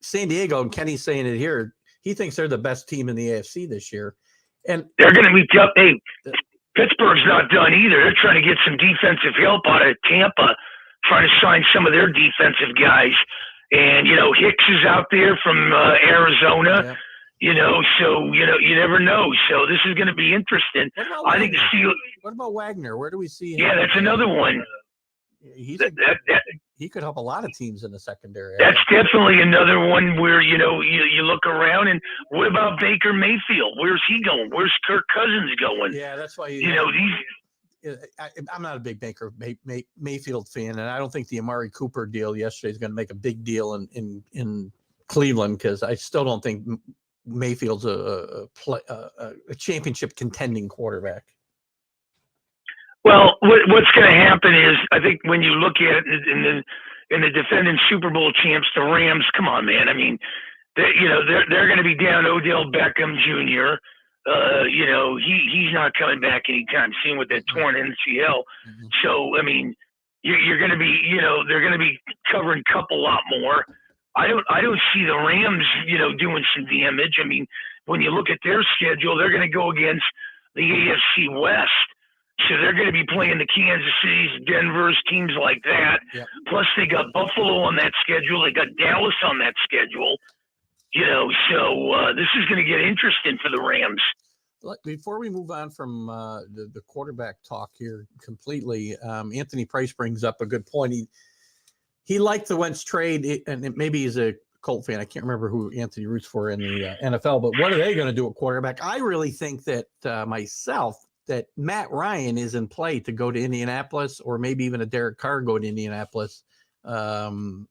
Speaker 2: San Diego, and Kenny's saying it here, he thinks they're the best team in the AFC this year. And
Speaker 3: they're going to be tough. Hey, Pittsburgh's not done either. They're trying to get some defensive help out of Tampa, trying to sign some of their defensive guys. And, Hicks is out there from Arizona, so, you never know. So this is going to be interesting. I think the Steelers.
Speaker 2: What about Wagner? Where do we see him?
Speaker 3: Yeah, that's another one.
Speaker 2: He could help a lot of teams in the secondary.
Speaker 3: That's definitely another one where, you look around and what about Baker Mayfield? Where's he going? Where's Kirk Cousins going?
Speaker 2: Yeah, that's why I'm not a big Baker Mayfield fan, and I don't think the Amari Cooper deal yesterday is going to make a big deal in Cleveland because I still don't think Mayfield's a championship contending quarterback.
Speaker 3: Well, what's going to happen is, I think when you look at it in the defending Super Bowl champs, the Rams. Come on, man. I mean, they're going to be down Odell Beckham Jr. He's not coming back anytime soon with that torn MCL.
Speaker 2: Mm-hmm.
Speaker 3: So, I mean, you're going to be, they're going to be covering a lot more. I don't see the Rams, doing some damage. I mean, when you look at their schedule, they're going to go against the AFC West. So they're going to be playing the Kansas City's, Denver's, teams like that.
Speaker 2: Yep.
Speaker 3: Plus they got Buffalo on that schedule. They got Dallas on that schedule. So this is going to get interesting for the Rams.
Speaker 2: Before we move on from the quarterback talk here completely, Anthony Price brings up a good point. He liked the Wentz trade, and maybe he's a Colt fan. I can't remember who Anthony roots for in the NFL, but what are they going to do at quarterback? I really think that that Matt Ryan is in play to go to Indianapolis, or maybe even a Derek Carr go to Indianapolis in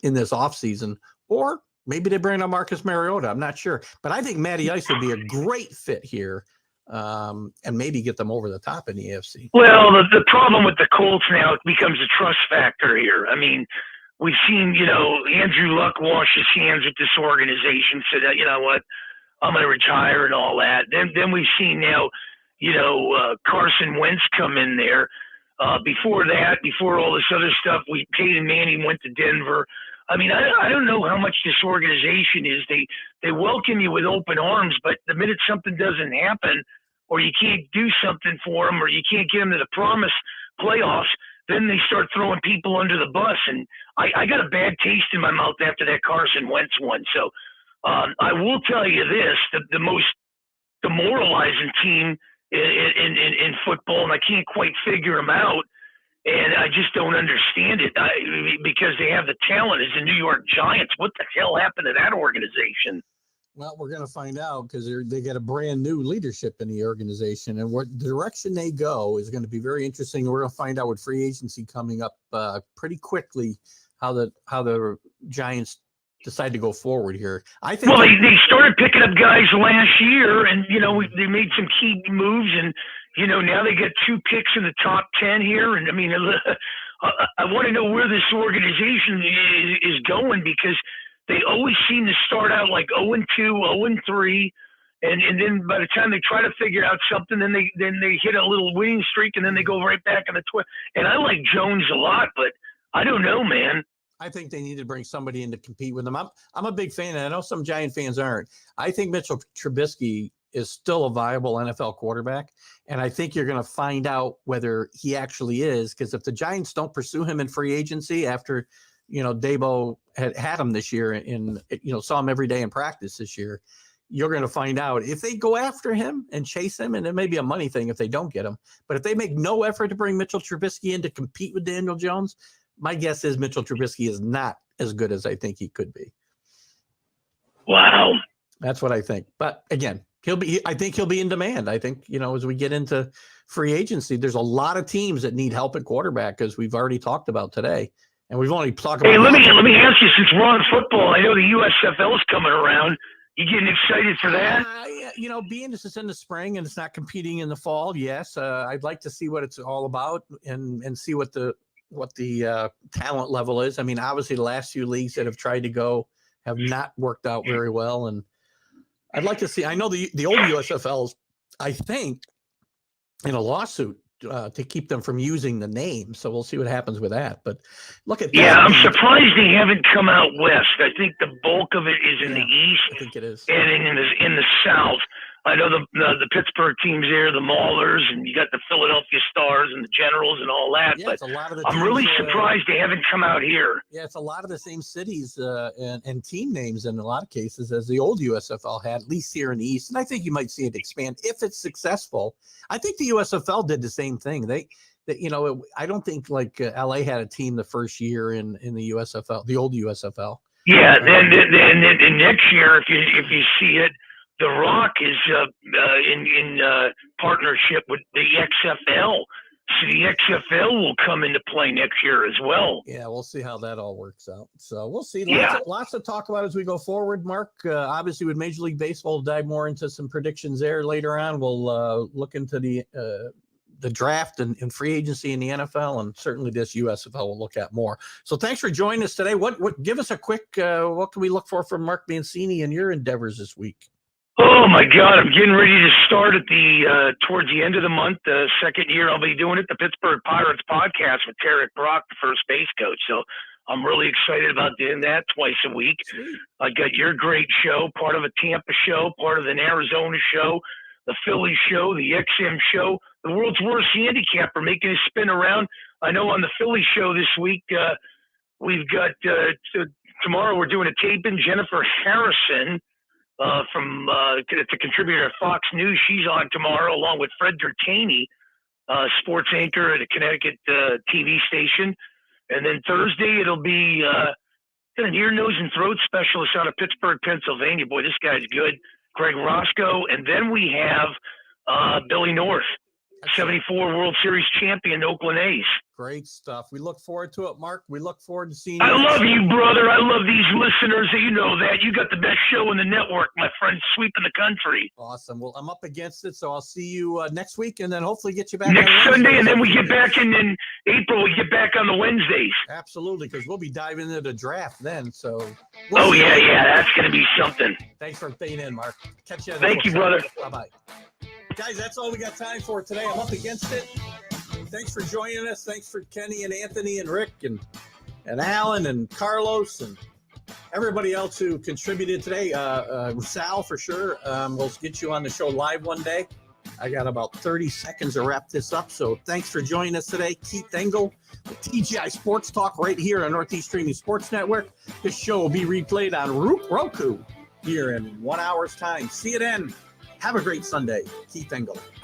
Speaker 2: this offseason, or maybe they bring on Marcus Mariota. I'm not sure, but I think Matty Ice would be a great fit here, and maybe get them over the top in the AFC.
Speaker 3: Well, the problem with the Colts now, it becomes a trust factor here. I mean, we've seen, Andrew Luck wash his hands with this organization, said that, you know what, I'm going to retire and all that. Then we've seen now, Carson Wentz come in there. Before all this other stuff, Peyton Manning went to Denver. I mean, I don't know how much this organization is. They welcome you with open arms, but the minute something doesn't happen, or you can't do something for them, or you can't get them to the promised playoffs, then they start throwing people under the bus. And I got a bad taste in my mouth after that Carson Wentz one. So I will tell you this: the most demoralizing team in football, and I can't quite figure them out, and I just don't understand it because they have the talent. Is the New York Giants? What the hell happened to that organization?
Speaker 2: Well, we're going to find out because they get a brand new leadership in the organization, and what direction they go is going to be very interesting. We're going to find out with free agency coming up pretty quickly how the Giants decide to go forward here. I think.
Speaker 3: Well, they started picking up guys last year, and they made some key moves, and now they get 2 picks in the top 10 here, and I mean, I want to know where this organization is going because they always seem to start out like 0-2, 0-3, and then by the time they try to figure out something, then they hit a little winning streak, and then they go right back on the twist. And I like Jones a lot, but I don't know, man.
Speaker 2: I think they need to bring somebody in to compete with them. I'm a big fan, and I know some Giant fans aren't. I think Mitchell Trubisky is still a viable NFL quarterback, and I think you're going to find out whether he actually is, because if the Giants don't pursue him in free agency after – Dabo had him this year saw him every day in practice this year. You're going to find out if they go after him and chase him, and it may be a money thing if they don't get him. But if they make no effort to bring Mitchell Trubisky in to compete with Daniel Jones, my guess is Mitchell Trubisky is not as good as I think he could be.
Speaker 3: Wow.
Speaker 2: That's what I think. But again, I think he'll be in demand. I think, as we get into free agency, there's a lot of teams that need help at quarterback, as we've already talked about today. And we've only talked about.
Speaker 3: Hey, let me ask you, since we're on football, I know the USFL is coming around. You getting excited for that?
Speaker 2: Being this is in the spring and it's not competing in the fall. Yes, I'd like to see what it's all about and see what the talent level is. I mean, obviously, the last few leagues that have tried to go have not worked out very well, and I'd like to see. I know the old USFLs, I think, in a lawsuit. To keep them from using the name. So we'll see what happens with that. But look at that.
Speaker 3: Yeah, I'm surprised they haven't come out west. I think the bulk of it is in the east.
Speaker 2: I think it is.
Speaker 3: And in the south. I know the Pittsburgh teams there, the Maulers, and you got the Philadelphia Stars and the Generals and all that.
Speaker 2: Yeah,
Speaker 3: but
Speaker 2: it's a lot of the
Speaker 3: I'm
Speaker 2: teams,
Speaker 3: really surprised they haven't come out here.
Speaker 2: Yeah, it's a lot of the same cities and team names in a lot of cases as the old USFL had, at least here in the East. And I think you might see it expand if it's successful. I think the USFL did the same thing. I don't think LA had a team the first year in the USFL, the old USFL.
Speaker 3: Yeah, then next year, if you see it, The Rock is in partnership with the XFL. So the XFL will come into play next year as well.
Speaker 2: Yeah, we'll see how that all works out. So we'll see. Lots to talk about as we go forward, Mark. Obviously, with Major League Baseball, we'll dive more into some predictions there later on. We'll look into the draft and free agency in the NFL, and certainly this USFL we'll look at more. So thanks for joining us today. What give us a quick what can we look for from Mark Mancini and your endeavors this week?
Speaker 3: Oh my God, I'm getting ready to start at towards the end of the month, the second year I'll be doing it, the Pittsburgh Pirates podcast with Tarek Brock, the first base coach. So I'm really excited about doing that twice a week. I got your great show, part of a Tampa show, part of an Arizona show, the Philly show, the XM show, the world's worst handicapper making a spin around. I know on the Philly show this week, we've got tomorrow we're doing a taping. Jennifer Harrison, it's a contributor at Fox News. She's on tomorrow along with Fred Dertaney, sports anchor at a Connecticut TV station. And then Thursday it'll be an ear, nose, and throat specialist out of Pittsburgh, Pennsylvania. Boy, this guy's good. Greg Roscoe. And then we have Billy North, 74 World Series champion, Oakland A's.
Speaker 2: Great stuff. We look forward to it, Mark. We look forward to seeing
Speaker 3: you.
Speaker 2: I
Speaker 3: love you, brother. I love these listeners. You know that. You got the best show in the network, my friend, sweeping the country.
Speaker 2: Awesome. Well, I'm up against it, so I'll see you next week and then hopefully get you back
Speaker 3: next Sunday, and then we get back in April. We get back on the Wednesdays.
Speaker 2: Absolutely, because we'll be diving into the draft then. So.
Speaker 3: Yeah. That's going to be something.
Speaker 2: Thanks for being in, Mark. Catch you.
Speaker 3: Thank you, brother.
Speaker 2: Bye-bye. Guys, that's all we got time for today. I'm up against it. Thanks for joining us. Thanks for Kenny and Anthony and Rick and Alan and Carlos and everybody else who contributed today. Sal, for sure. We'll get you on the show live one day. I got about 30 seconds to wrap this up. So thanks for joining us today. Keith Engel with TGI Sports Talk right here on Northeast Streaming Sports Network. This show will be replayed on Roku, here in 1 hour's time. See you then. Have a great Sunday. Keith Engel out.